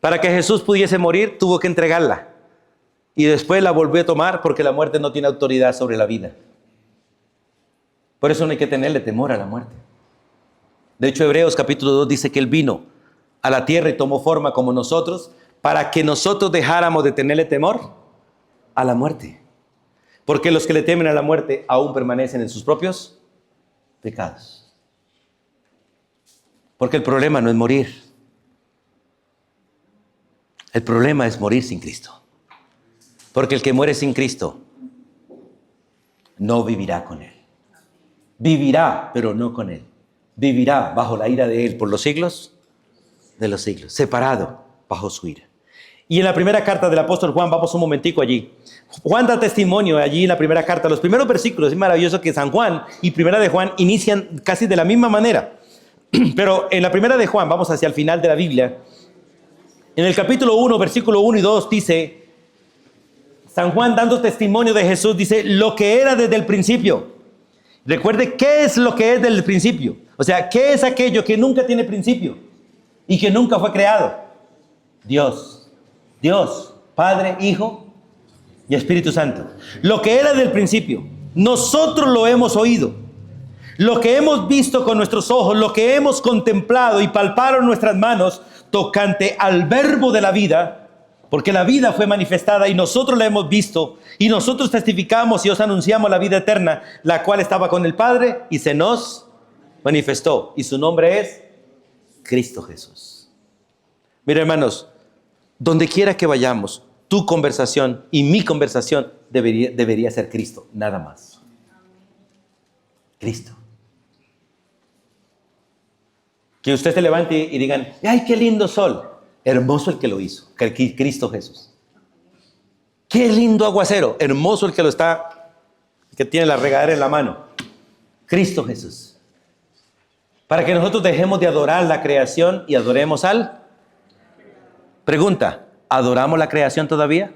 [SPEAKER 1] Para que Jesús pudiese morir, tuvo que entregarla. Y después la volvió a tomar porque la muerte no tiene autoridad sobre la vida. Por eso no hay que tenerle temor a la muerte. De hecho, Hebreos capítulo 2 dice que él vino a la tierra y tomó forma como nosotros para que nosotros dejáramos de tenerle temor a la muerte. Porque los que le temen a la muerte aún permanecen en sus propios pecados. Porque el problema no es morir. El problema es morir sin Cristo. Porque el que muere sin Cristo no vivirá con Él. Vivirá, pero no con Él. Vivirá bajo la ira de Él por los siglos de los siglos, separado bajo su ira. Y en la primera carta del apóstol Juan, vamos un momentico allí. Juan da testimonio allí en la primera carta. Los primeros versículos, es maravilloso que San Juan y primera de Juan inician casi de la misma manera. Pero en la primera de Juan, vamos hacia el final de la Biblia. En el capítulo 1, versículo 1 y 2 dice, San Juan dando testimonio de Jesús, dice, lo que era desde el principio. Recuerde, ¿qué es lo que es desde el principio? O sea, ¿qué es aquello que nunca tiene principio y que nunca fue creado? Dios. Dios, Padre, Hijo y Espíritu Santo. Lo que era del principio, nosotros lo hemos oído. Lo que hemos visto con nuestros ojos, lo que hemos contemplado y palparon nuestras manos tocante al verbo de la vida, porque la vida fue manifestada y nosotros la hemos visto y nosotros testificamos y os anunciamos la vida eterna, la cual estaba con el Padre y se nos manifestó. Y su nombre es Cristo Jesús. Mira, hermanos, donde quiera que vayamos, tu conversación y mi conversación debería ser Cristo, nada más. Cristo. Que usted se levante y digan, ¡ay, qué lindo sol! Hermoso el que lo hizo, Cristo Jesús. ¡Qué lindo aguacero! Hermoso el que lo está, que tiene la regadera en la mano. Cristo Jesús. Para que nosotros dejemos de adorar la creación y adoremos al... Pregunta, ¿adoramos la creación todavía?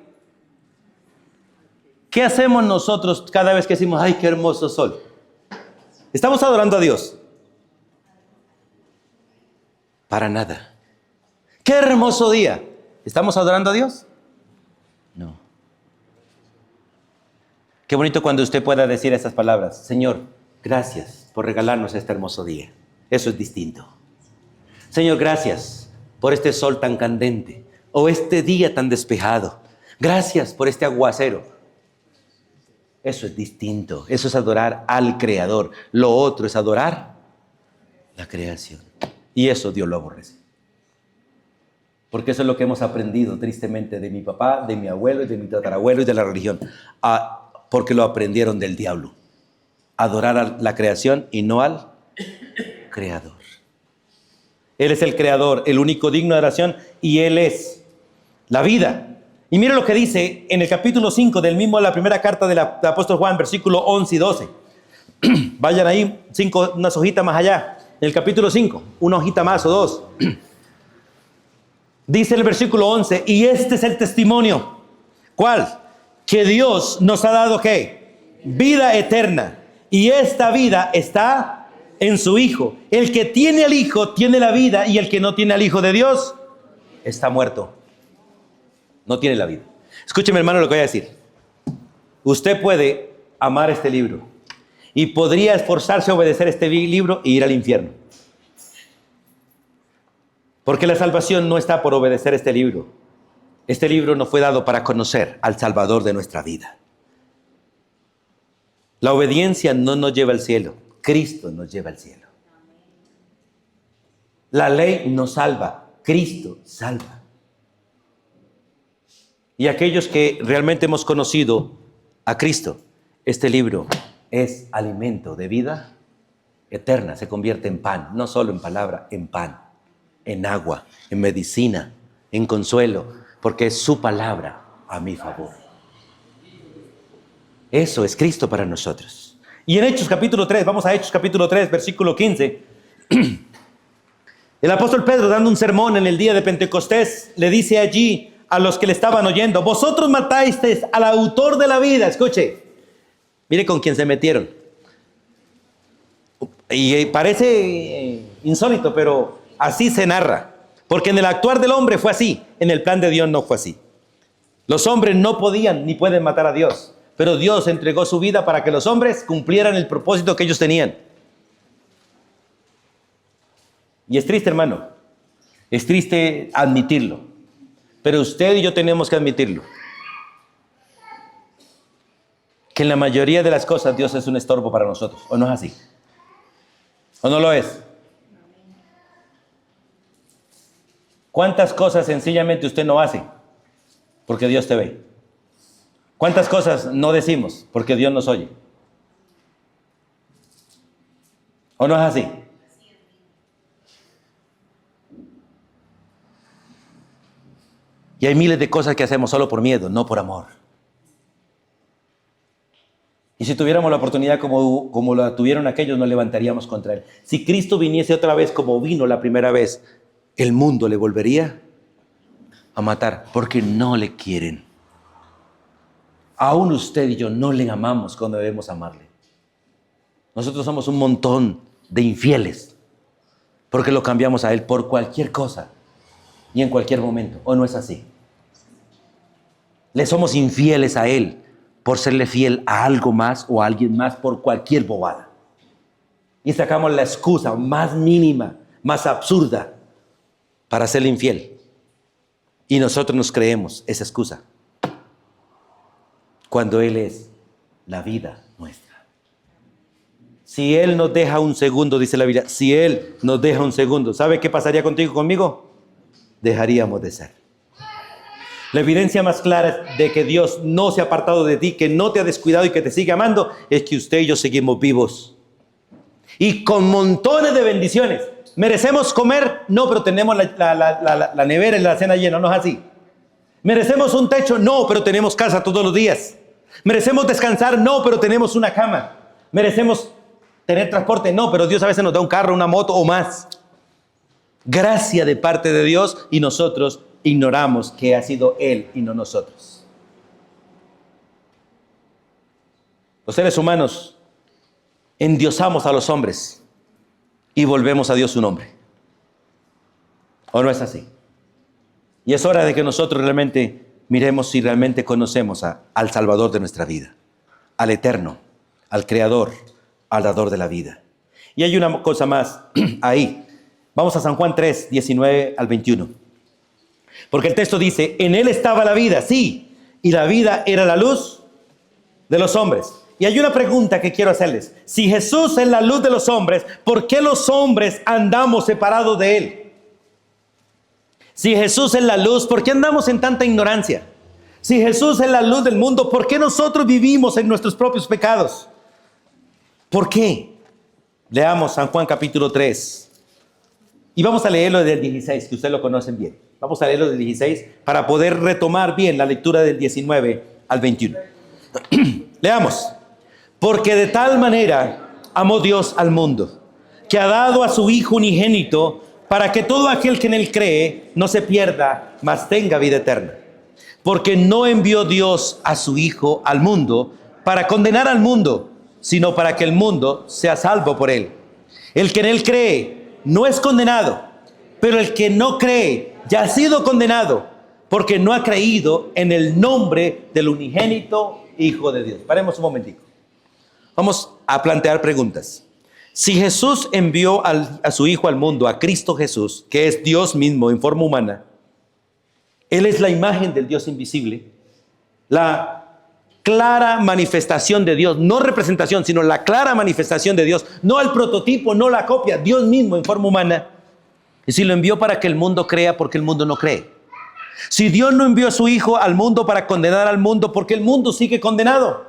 [SPEAKER 1] ¿Qué hacemos nosotros cada vez que decimos, ¡ay, qué hermoso sol! ¿Estamos adorando a Dios? Para nada. ¡Qué hermoso día! ¿Estamos adorando a Dios? No. Qué bonito cuando usted pueda decir esas palabras. Señor, gracias por regalarnos este hermoso día. Eso es distinto. Señor, gracias por este sol tan candente o este día tan despejado. Gracias por este aguacero. Eso es distinto. Eso es adorar al Creador. Lo otro es adorar la creación. Y eso Dios lo aborrece. Porque eso es lo que hemos aprendido tristemente de mi papá, de mi abuelo y de mi tatarabuelo y de la religión. Porque lo aprendieron del diablo. Adorar a la creación y no al Creador. Él es el Creador, el único digno de oración, y Él es la vida. Y mire lo que dice en el capítulo 5 del mismo, la primera carta del apóstol Juan, versículo 11 y 12. Vayan ahí, unas hojitas más allá. En el capítulo 5, una hojita más o dos. Dice el versículo 11, y este es el testimonio. ¿Cuál? Que Dios nos ha dado, ¿qué? Vida eterna. Y esta vida está en su Hijo. El que tiene al Hijo tiene la vida, y el que no tiene al Hijo de Dios está muerto. No tiene la vida. Escúcheme, hermano, lo que voy a decir. Usted puede amar este libro y podría esforzarse a obedecer este libro e ir al infierno. Porque la salvación no está por obedecer este libro. Este libro nos fue dado para conocer al Salvador de nuestra vida. La obediencia no nos lleva al cielo. Cristo nos lleva al cielo. La ley nos salva. Cristo salva. Y aquellos que realmente hemos conocido a Cristo, este libro es alimento de vida eterna, se convierte en pan, no solo en palabra, en pan, en agua, en medicina, en consuelo, porque es su palabra a mi favor. Eso es Cristo para nosotros. Y en Hechos capítulo 3, vamos a Hechos capítulo 3, versículo 15. El apóstol Pedro, dando un sermón en el día de Pentecostés, le dice allí a los que le estaban oyendo: vosotros matasteis al autor de la vida. Escuche, mire con quién se metieron. Y parece insólito, pero así se narra. Porque en el actuar del hombre fue así, en el plan de Dios no fue así. Los hombres no podían ni pueden matar a Dios, pero Dios entregó su vida para que los hombres cumplieran el propósito que ellos tenían. Y es triste, hermano, es triste admitirlo, pero usted y yo tenemos que admitirlo, que en la mayoría de las cosas Dios es un estorbo para nosotros, ¿o no es así? ¿O no lo es? ¿Cuántas cosas sencillamente usted no hace porque Dios te ve? ¿Cuántas cosas no decimos porque Dios nos oye? ¿O no es así? Y hay miles de cosas que hacemos solo por miedo, no por amor. Y si tuviéramos la oportunidad como la tuvieron aquellos, nos levantaríamos contra Él. Si Cristo viniese otra vez como vino la primera vez, el mundo le volvería a matar porque no le quieren. Aún usted y yo no le amamos cuando debemos amarle. Nosotros somos un montón de infieles porque lo cambiamos a Él por cualquier cosa y en cualquier momento. ¿O no es así? Le somos infieles a Él por serle fiel a algo más o a alguien más por cualquier bobada. Y sacamos la excusa más mínima, más absurda para serle infiel. Y nosotros nos creemos esa excusa, cuando Él es la vida nuestra. Si Él nos deja un segundo, dice la Biblia, si Él nos deja un segundo, ¿sabe qué pasaría contigo y conmigo? Dejaríamos de ser. La evidencia más clara de que Dios no se ha apartado de ti, que no te ha descuidado y que te sigue amando, es que usted y yo seguimos vivos. Y con montones de bendiciones. ¿Merecemos comer? No, pero tenemos la nevera y la cena llena, ¿no es así? ¿Merecemos un techo? No, pero tenemos casa todos los días. ¿Merecemos descansar? No, pero tenemos una cama. ¿Merecemos tener transporte? No, pero Dios a veces nos da un carro, una moto o más. Gracia de parte de Dios y nosotros ignoramos que ha sido Él y no nosotros. Los seres humanos endiosamos a los hombres y volvemos a Dios su nombre. ¿O no es así? Y es hora de que nosotros realmente miremos si realmente conocemos al Salvador de nuestra vida, al Eterno, al Creador, al Dador de la vida. Y hay una cosa más ahí. Vamos a San Juan 3, 19 al 21. Porque el texto dice, en Él estaba la vida, sí, y la vida era la luz de los hombres. Y hay una pregunta que quiero hacerles. Si Jesús es la luz de los hombres, ¿por qué los hombres andamos separados de Él? Si Jesús es la luz, ¿por qué andamos en tanta ignorancia? Si Jesús es la luz del mundo, ¿por qué nosotros vivimos en nuestros propios pecados? ¿Por qué? Leamos San Juan capítulo 3. Y vamos a leerlo del 16, que ustedes lo conocen bien. Vamos a leerlo del 16 para poder retomar bien la lectura del 19 al 21. Leamos. Porque de tal manera amó Dios al mundo, que ha dado a su Hijo unigénito, para que todo aquel que en Él cree no se pierda, mas tenga vida eterna. Porque no envió Dios a su Hijo al mundo para condenar al mundo, sino para que el mundo sea salvo por Él. El que en Él cree no es condenado, pero el que no cree ya ha sido condenado, porque no ha creído en el nombre del unigénito Hijo de Dios. Paremos un momentico. Vamos a plantear preguntas. Si Jesús envió a su Hijo al mundo, a Cristo Jesús, que es Dios mismo en forma humana, Él es la imagen del Dios invisible, la clara manifestación de Dios, no representación, sino la clara manifestación de Dios, no el prototipo, no la copia, Dios mismo en forma humana. Y si lo envió para que el mundo crea, ¿por qué el mundo no cree? Si Dios no envió a su Hijo al mundo para condenar al mundo, ¿por qué el mundo sigue condenado?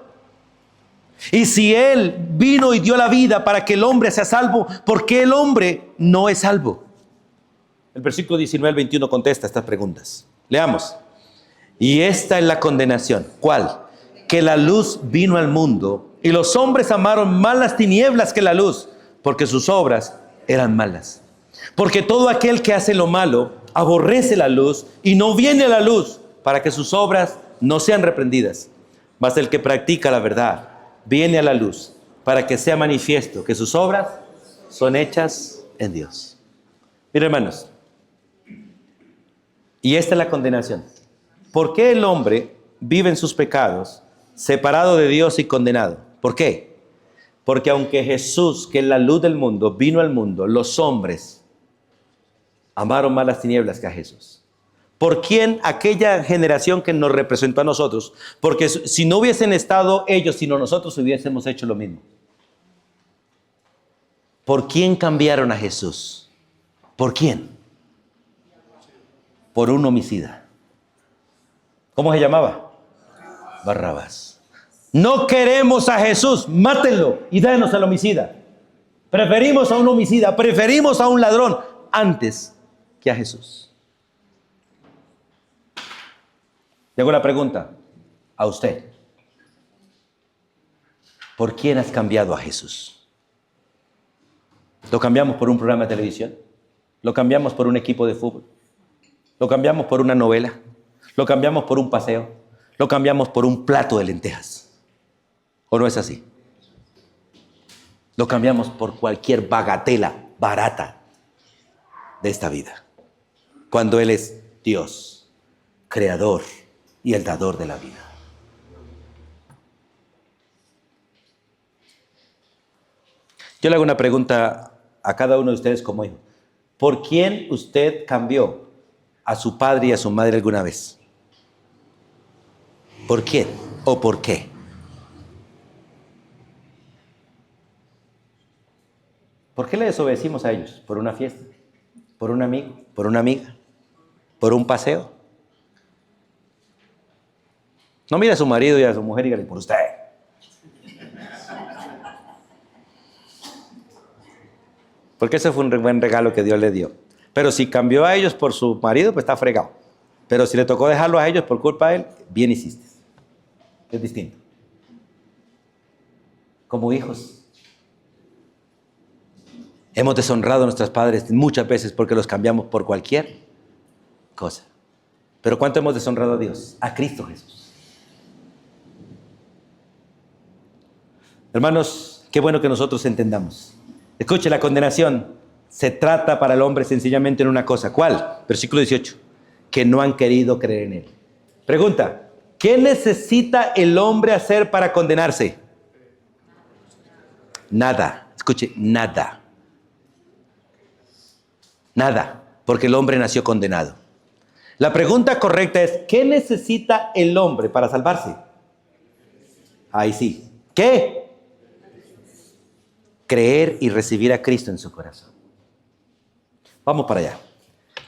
[SPEAKER 1] Y si Él vino y dio la vida para que el hombre sea salvo, ¿por qué el hombre no es salvo? El versículo 19 al 21 contesta estas preguntas. Leamos. Y esta es la condenación. ¿Cuál? Que la luz vino al mundo y los hombres amaron más las tinieblas que la luz, porque sus obras eran malas. Porque todo aquel que hace lo malo aborrece la luz y no viene a la luz para que sus obras no sean reprendidas. Mas el que practica la verdad viene a la luz para que sea manifiesto que sus obras son hechas en Dios. Miren, hermanos, y esta es la condenación. ¿Por qué el hombre vive en sus pecados, separado de Dios y condenado? ¿Por qué? Porque aunque Jesús, que es la luz del mundo, vino al mundo, los hombres amaron más las tinieblas que a Jesús. ¿Por quién? Aquella generación que nos representó a nosotros. Porque si no hubiesen estado ellos, sino nosotros hubiésemos hecho lo mismo. ¿Por quién cambiaron a Jesús? ¿Por quién? Por un homicida. ¿Cómo se llamaba? Barrabás. No queremos a Jesús, mátenlo y dénos al homicida. Preferimos a un homicida, preferimos a un ladrón antes que a Jesús. Le hago la pregunta a usted. ¿Por quién has cambiado a Jesús? ¿Lo cambiamos por un programa de televisión? ¿Lo cambiamos por un equipo de fútbol? ¿Lo cambiamos por una novela? ¿Lo cambiamos por un paseo? ¿Lo cambiamos por un plato de lentejas? ¿O no es así? Lo cambiamos por cualquier bagatela barata de esta vida, cuando Él es Dios, creador y el dador de la vida. Yo le hago una pregunta a cada uno de ustedes como hijo. ¿Por quién usted cambió a su padre y a su madre alguna vez? ¿Por quién o por qué? ¿Por qué le desobedecimos a ellos? ¿Por una fiesta? ¿Por un amigo? ¿Por una amiga? ¿Por un paseo? No mire a su marido y a su mujer y dígale, por usted. Porque ese fue un buen regalo que Dios le dio. Pero si cambió a ellos por su marido, pues está fregado. Pero si le tocó dejarlo a ellos por culpa de él, bien hiciste. Es distinto. Como hijos, hemos deshonrado a nuestros padres muchas veces porque los cambiamos por cualquier cosa. Pero ¿cuánto hemos deshonrado a Dios? A Cristo Jesús. Hermanos, qué bueno que nosotros entendamos. Escuche, la condenación se trata para el hombre sencillamente en una cosa. ¿Cuál? Versículo 18. Que no han querido creer en Él. Pregunta, ¿qué necesita el hombre hacer para condenarse? Nada. Escuche, nada. Nada, porque el hombre nació condenado. La pregunta correcta es, ¿qué necesita el hombre para salvarse? Ahí sí. ¿Qué? Creer y recibir a Cristo en su corazón. Vamos para allá.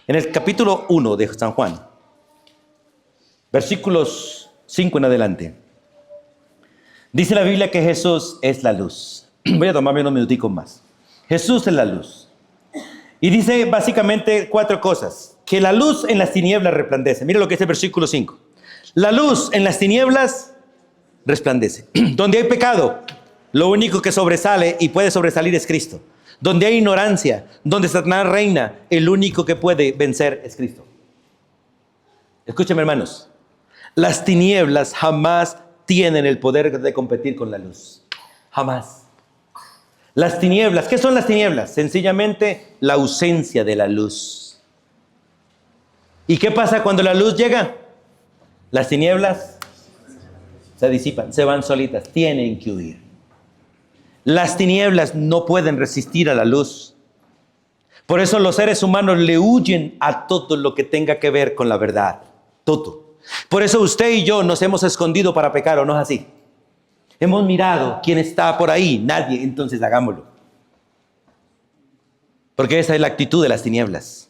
[SPEAKER 1] En el capítulo 1 de San Juan, versículos 5 en adelante, dice la Biblia que Jesús es la luz. Voy a tomarme unos minuticos más. Jesús es la luz. Y dice básicamente 4 cosas. Que la luz en las tinieblas resplandece. Mira lo que dice el versículo 5. La luz en las tinieblas resplandece. Donde hay pecado, lo único que sobresale y puede sobresalir es Cristo. Donde hay ignorancia, donde Satanás reina, el único que puede vencer es Cristo. Escúcheme, hermanos. Las tinieblas jamás tienen el poder de competir con la luz. Jamás. Las tinieblas, ¿qué son las tinieblas? Sencillamente la ausencia de la luz. ¿Y qué pasa cuando la luz llega? Las tinieblas se disipan, se van solitas, tienen que huir. Las tinieblas no pueden resistir a la luz. Por eso los seres humanos le huyen a todo lo que tenga que ver con la verdad. Todo. Por eso usted y yo nos hemos escondido para pecar, ¿o no es así? Hemos mirado quién está por ahí, nadie, entonces hagámoslo. Porque esa es la actitud de las tinieblas.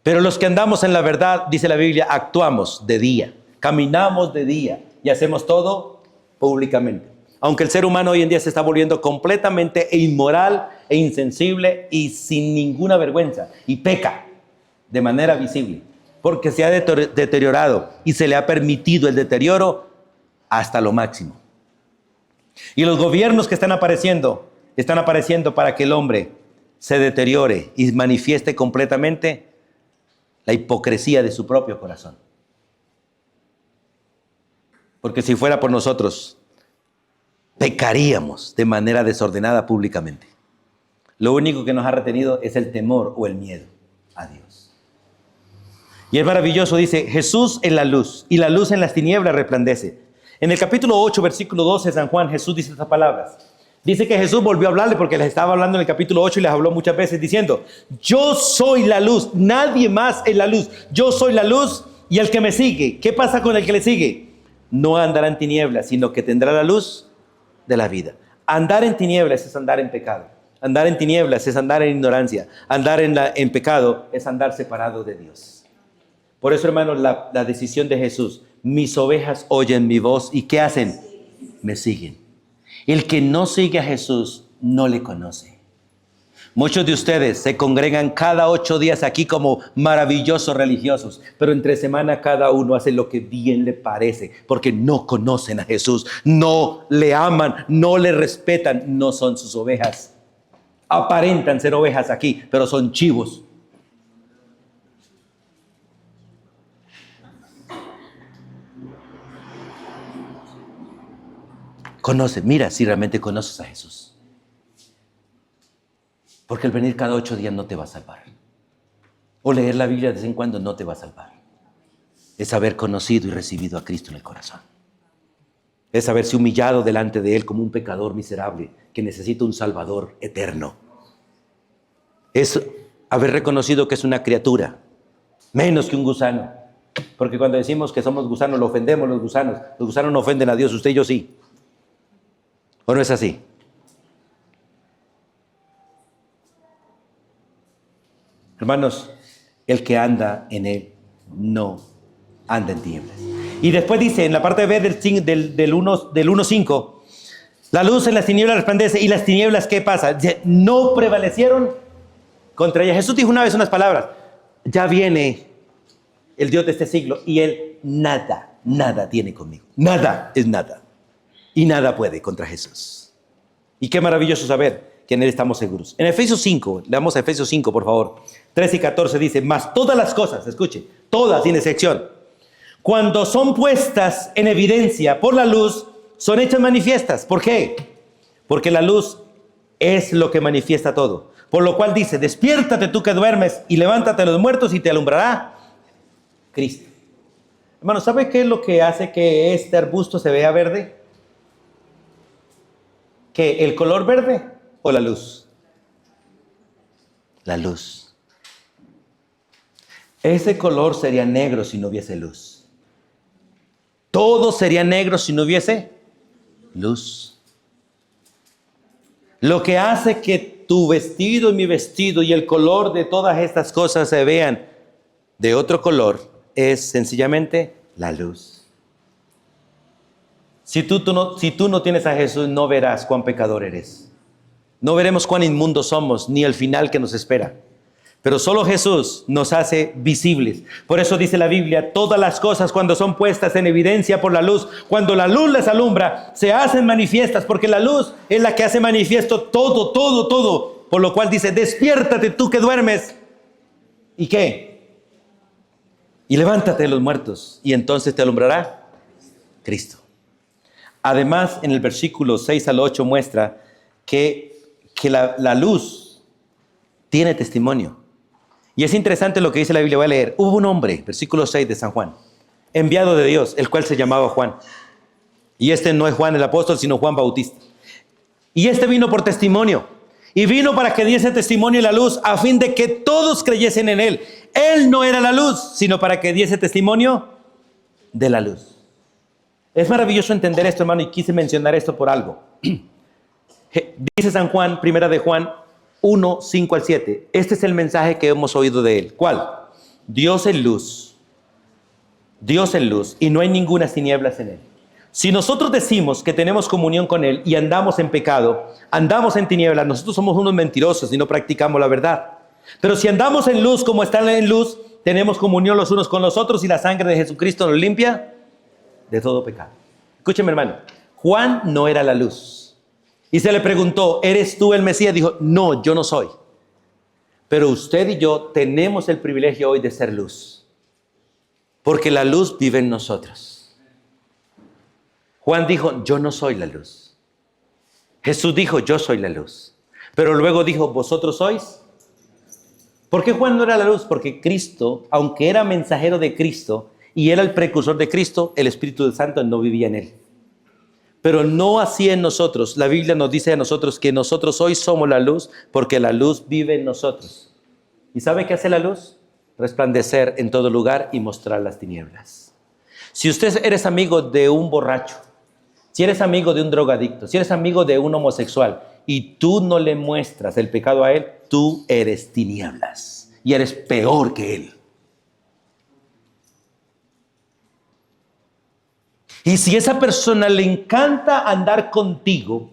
[SPEAKER 1] Pero los que andamos en la verdad, dice la Biblia, actuamos de día, caminamos de día y hacemos todo públicamente. Aunque el ser humano hoy en día se está volviendo completamente inmoral e insensible y sin ninguna vergüenza, y peca de manera visible, porque se ha deteriorado y se le ha permitido el deterioro hasta lo máximo. Y los gobiernos que están apareciendo para que el hombre se deteriore y manifieste completamente la hipocresía de su propio corazón. Porque si fuera por nosotros, pecaríamos de manera desordenada públicamente. Lo único que nos ha retenido es el temor o el miedo a Dios. Y es maravilloso, dice, Jesús es la luz, y la luz en las tinieblas resplandece. En el capítulo 8, versículo 12 de San Juan, Jesús dice estas palabras. Dice que Jesús volvió a hablarle porque les estaba hablando en el capítulo 8 y les habló muchas veces diciendo, yo soy la luz, nadie más es la luz. Yo soy la luz y el que me sigue. ¿Qué pasa con el que le sigue? No andará en tinieblas, sino que tendrá la luz de la vida. Andar en tinieblas es andar en pecado. Andar en tinieblas es andar en ignorancia. Andar en pecado es andar separado de Dios. Por eso, hermanos, la decisión de Jesús, mis ovejas oyen mi voz y ¿qué hacen? Me siguen. El que no sigue a Jesús no le conoce. Muchos de ustedes se congregan cada 8 días aquí como maravillosos religiosos, pero entre semana cada uno hace lo que bien le parece, porque no conocen a Jesús, no le aman, no le respetan, no son sus ovejas. Aparentan ser ovejas aquí, pero son chivos. Conoce, mira si realmente conoces a Jesús. Porque el venir cada 8 días no te va a salvar. O leer la Biblia de vez en cuando no te va a salvar. Es haber conocido y recibido a Cristo en el corazón. Es haberse humillado delante de Él como un pecador miserable que necesita un Salvador eterno. Es haber reconocido que es una criatura, menos que un gusano. Porque cuando decimos que somos gusanos, lo ofendemos los gusanos. Los gusanos no ofenden a Dios, usted y yo sí. ¿O no es así? Hermanos, el que anda en Él no anda en tinieblas. Y después dice, en la parte B del 1:5, la luz en las tinieblas resplandece, y las tinieblas, ¿qué pasa? No prevalecieron contra ella. Jesús dijo una vez unas palabras, ya viene el Dios de este siglo, y Él nada tiene conmigo. Nada es nada. Y nada puede contra Jesús. Y qué maravilloso saber que en Él estamos seguros. En Efesios 5, leamos a Efesios 5, por favor, 13 y 14 dice, mas todas las cosas, escuche, todas sin excepción, cuando son puestas en evidencia por la luz, son hechas manifiestas. ¿Por qué? Porque la luz es lo que manifiesta todo. Por lo cual dice, despiértate tú que duermes y levántate de los muertos y te alumbrará Cristo. Hermano, ¿sabe qué es lo que hace que este arbusto se vea verde? ¿Que el color verde o la luz? La luz. Ese color sería negro si no hubiese luz. Todo sería negro si no hubiese luz. Lo que hace que tu vestido y mi vestido y el color de todas estas cosas se vean de otro color es sencillamente la luz. Si tú no tienes a Jesús, no verás cuán pecador eres. No veremos cuán inmundos somos, ni el final que nos espera. Pero solo Jesús nos hace visibles. Por eso dice la Biblia, todas las cosas cuando son puestas en evidencia por la luz, cuando la luz les alumbra, se hacen manifiestas, porque la luz es la que hace manifiesto todo. Por lo cual dice, despiértate tú que duermes. ¿Y qué? Y levántate de los muertos, y entonces te alumbrará Cristo. Además, en el versículo 6 al 8 muestra que la luz tiene testimonio. Y es interesante lo que dice la Biblia. Voy a leer. Hubo un hombre, versículo 6 de San Juan, enviado de Dios, el cual se llamaba Juan. Y este no es Juan el apóstol, sino Juan Bautista. Y este vino por testimonio. Y vino para que diese testimonio de la luz, a fin de que todos creyesen en él. Él no era la luz, sino para que diese testimonio de la luz. Es maravilloso entender esto, hermano, y quise mencionar esto por algo. Dice San Juan, primera de Juan 1, 5 al 7. Este es el mensaje que hemos oído de él. ¿Cuál? Dios es luz. Dios es luz y no hay ninguna tinieblas en él. Si nosotros decimos que tenemos comunión con Él y andamos en pecado, andamos en tinieblas, nosotros somos unos mentirosos y no practicamos la verdad. Pero si andamos en luz como están en luz, tenemos comunión los unos con los otros y la sangre de Jesucristo nos limpia de todo pecado. Escúcheme, hermano. Juan no era la luz. Y se le preguntó, ¿eres tú el Mesías? Dijo, no, yo no soy. Pero usted y yo tenemos el privilegio hoy de ser luz. Porque la luz vive en nosotros. Juan dijo, yo no soy la luz. Jesús dijo, yo soy la luz. Pero luego dijo, vosotros sois. ¿Por qué Juan no era la luz? Porque Cristo, aunque era mensajero de Cristo y era el precursor de Cristo, el Espíritu Santo no vivía en él. Pero no así en nosotros. La Biblia nos dice a nosotros que nosotros hoy somos la luz porque la luz vive en nosotros. ¿Y sabe qué hace la luz? Resplandecer en todo lugar y mostrar las tinieblas. Si usted eres amigo de un borracho, si eres amigo de un drogadicto, si eres amigo de un homosexual y tú no le muestras el pecado a él, tú eres tinieblas y eres peor que él. Y si a esa persona le encanta andar contigo,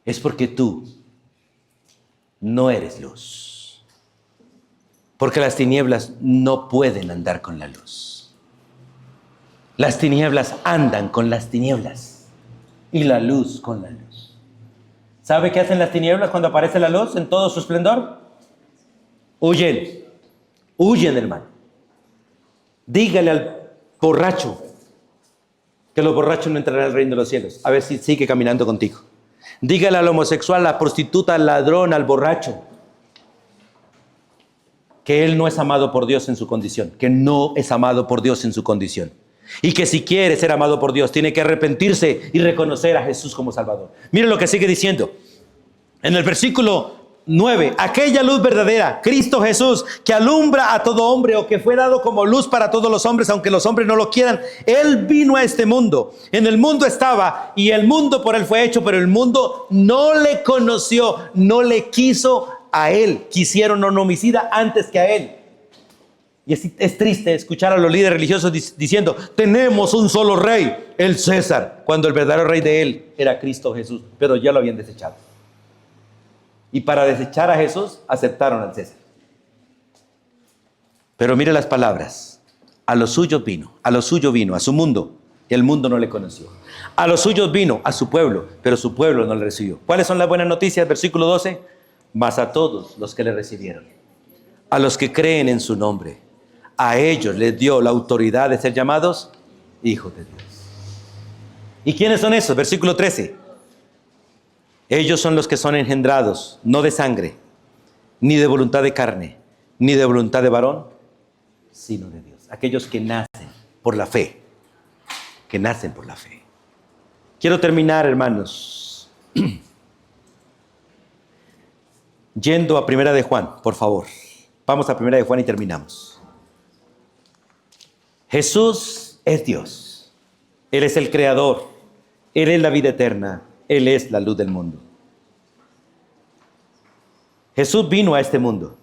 [SPEAKER 1] es porque tú no eres luz. Porque las tinieblas no pueden andar con la luz. Las tinieblas andan con las tinieblas y la luz con la luz. ¿Sabe qué hacen las tinieblas cuando aparece la luz en todo su esplendor? Huyen. Huyen, hermano. Dígale al borracho que los borrachos no entrarán al reino de los cielos. A ver si sigue caminando contigo. Dígale al homosexual, a la prostituta, al ladrón, al borracho, que él no es amado por Dios en su condición, que no es amado por Dios en su condición. Y que si quiere ser amado por Dios, tiene que arrepentirse y reconocer a Jesús como Salvador. Miren lo que sigue diciendo. En el versículo 9, aquella luz verdadera, Cristo Jesús, que alumbra a todo hombre o que fue dado como luz para todos los hombres, aunque los hombres no lo quieran. Él vino a este mundo. En el mundo estaba y el mundo por él fue hecho, pero el mundo no le conoció, no le quiso a él. Quisieron a un homicida antes que a él. Y es triste escuchar a los líderes religiosos diciendo, tenemos un solo rey, el César, cuando el verdadero rey de él era Cristo Jesús, pero ya lo habían desechado. Y para desechar a Jesús, aceptaron al César. Pero mire las palabras. A los suyos vino, a su mundo, y el mundo no le conoció. A los suyos vino, a su pueblo, pero su pueblo no le recibió. ¿Cuáles son las buenas noticias? Versículo 12. Mas a todos los que le recibieron, a los que creen en su nombre, a ellos les dio la autoridad de ser llamados hijos de Dios. ¿Y quiénes son esos? Versículo 13. Ellos son los que son engendrados, no de sangre, ni de voluntad de carne, ni de voluntad de varón, sino de Dios. Aquellos que nacen por la fe, que nacen por la fe. Quiero terminar, hermanos, yendo a Primera de Juan, por favor. Vamos a Primera de Juan y terminamos. Jesús es Dios. Él es el Creador. Él es la vida eterna. Él es la luz del mundo. Jesús vino a este mundo.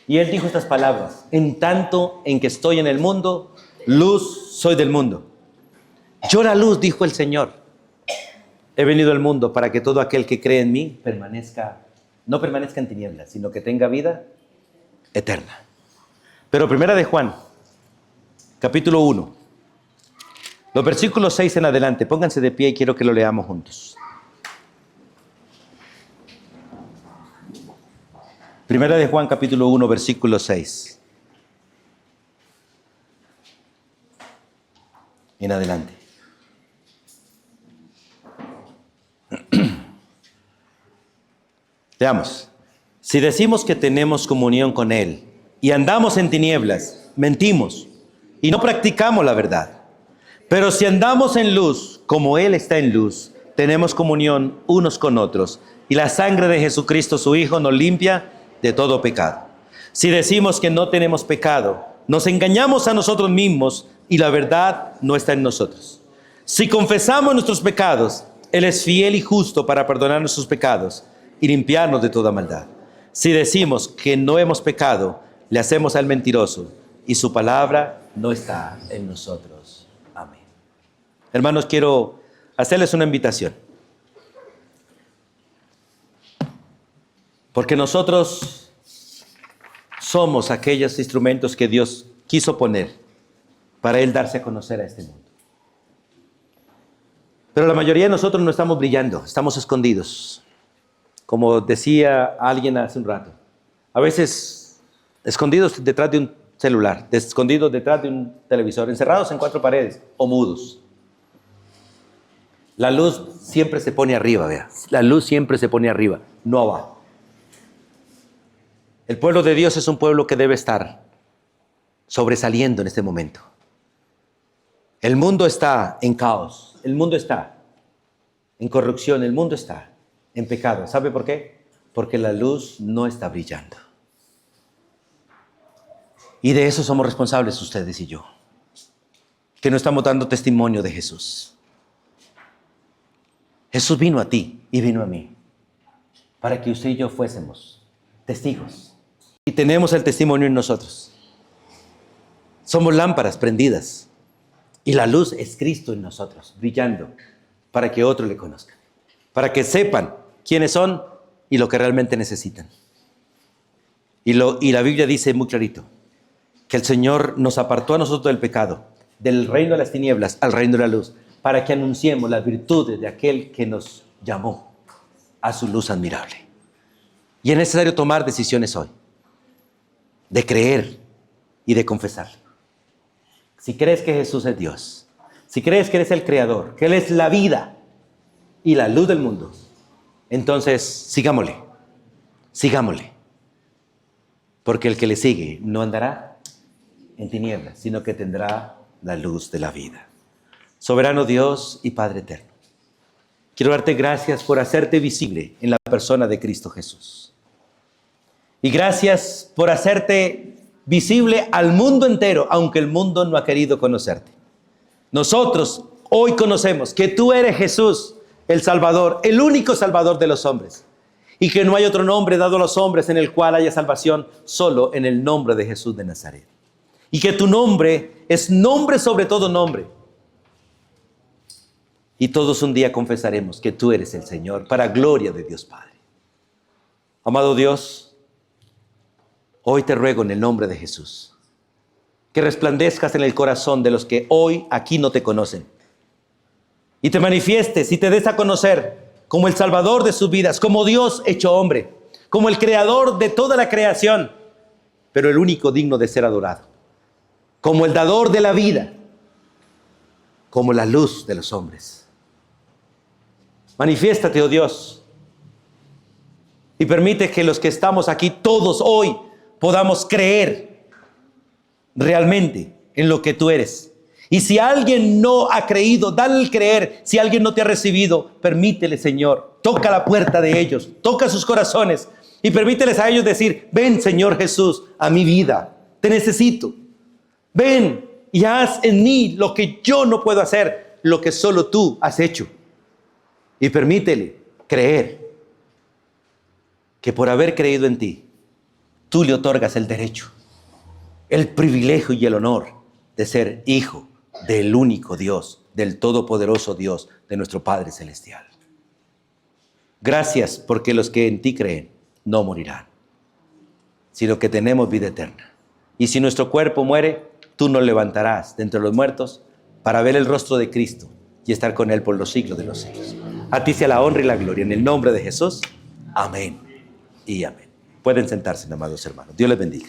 [SPEAKER 1] Y Él dijo estas palabras. En tanto en que estoy en el mundo, luz soy del mundo. Yo la luz, dijo el Señor. He venido al mundo para que todo aquel que cree en mí no permanezca en tinieblas, sino que tenga vida eterna. Pero Primera de Juan, capítulo 1, los versículos 6 en adelante, pónganse de pie y quiero que lo leamos juntos. Primera de Juan, capítulo 1, versículo 6. En adelante. Veamos. Si decimos que tenemos comunión con Él y andamos en tinieblas, mentimos y no practicamos la verdad. Pero si andamos en luz, como Él está en luz, tenemos comunión unos con otros. Y la sangre de Jesucristo, su Hijo, nos limpia de todo pecado. Si decimos que no tenemos pecado, nos engañamos a nosotros mismos y la verdad no está en nosotros. Si confesamos nuestros pecados, Él es fiel y justo para perdonar nuestros pecados y limpiarnos de toda maldad. Si decimos que no hemos pecado, le hacemos al mentiroso y su palabra no está en nosotros. Amén. Hermanos, quiero hacerles una invitación. Porque nosotros somos aquellos instrumentos que Dios quiso poner para Él darse a conocer a este mundo. Pero la mayoría de nosotros no estamos brillando, estamos escondidos. Como decía alguien hace un rato, a veces escondidos detrás de un celular, escondidos detrás de un televisor, encerrados en 4 paredes o mudos. La luz siempre se pone arriba, vea. La luz siempre se pone arriba, no abajo. El pueblo de Dios es un pueblo que debe estar sobresaliendo en este momento. El mundo está en caos, el mundo está en corrupción, el mundo está en pecado. ¿Sabe por qué? Porque la luz no está brillando. Y de eso somos responsables ustedes y yo, que no estamos dando testimonio de Jesús. Jesús vino a ti y vino a mí para que usted y yo fuésemos testigos. Y tenemos el testimonio en nosotros. Somos lámparas prendidas y la luz es Cristo en nosotros, brillando para que otros le conozcan, para que sepan quiénes son y lo que realmente necesitan. Y la Biblia dice muy clarito que el Señor nos apartó a nosotros del pecado, del reino de las tinieblas al reino de la luz, para que anunciemos las virtudes de aquel que nos llamó a su luz admirable. Y es necesario tomar decisiones hoy, de creer y de confesar. Si crees que Jesús es Dios, si crees que Él es el Creador, que Él es la vida y la luz del mundo, entonces sigámosle, sigámosle. Porque el que le sigue no andará en tinieblas, sino que tendrá la luz de la vida. Soberano Dios y Padre eterno, quiero darte gracias por hacerte visible en la persona de Cristo Jesús. Y gracias por hacerte visible al mundo entero, aunque el mundo no ha querido conocerte. Nosotros hoy conocemos que tú eres Jesús, el Salvador, el único Salvador de los hombres. Y que no hay otro nombre dado a los hombres en el cual haya salvación, solo en el nombre de Jesús de Nazaret. Y que tu nombre es nombre sobre todo nombre. Y todos un día confesaremos que tú eres el Señor, para gloria de Dios Padre. Amado Dios, hoy te ruego en el nombre de Jesús, que resplandezcas en el corazón de los que hoy aquí no te conocen. Y te manifiestes y te des a conocer como el Salvador de sus vidas, como Dios hecho hombre, como el Creador de toda la creación, pero el único digno de ser adorado, como el dador de la vida, como la luz de los hombres. Manifiéstate, oh Dios, y permite que los que estamos aquí todos hoy podamos creer realmente en lo que tú eres. Y si alguien no ha creído, dale el creer. Si alguien no te ha recibido, permítele, Señor, toca la puerta de ellos, toca sus corazones y permíteles a ellos decir: ven, Señor Jesús, a mi vida, te necesito. Ven y haz en mí lo que yo no puedo hacer, lo que solo tú has hecho. Y permítele creer que por haber creído en ti, tú le otorgas el derecho, el privilegio y el honor de ser hijo del único Dios, del todopoderoso Dios, de nuestro Padre Celestial. Gracias porque los que en ti creen no morirán, sino que tenemos vida eterna. Y si nuestro cuerpo muere, tú nos levantarás de entre los muertos para ver el rostro de Cristo y estar con Él por los siglos de los siglos. A ti sea la honra y la gloria en el nombre de Jesús. Amén y amén. Pueden sentarse, amados hermanos. Dios les bendiga.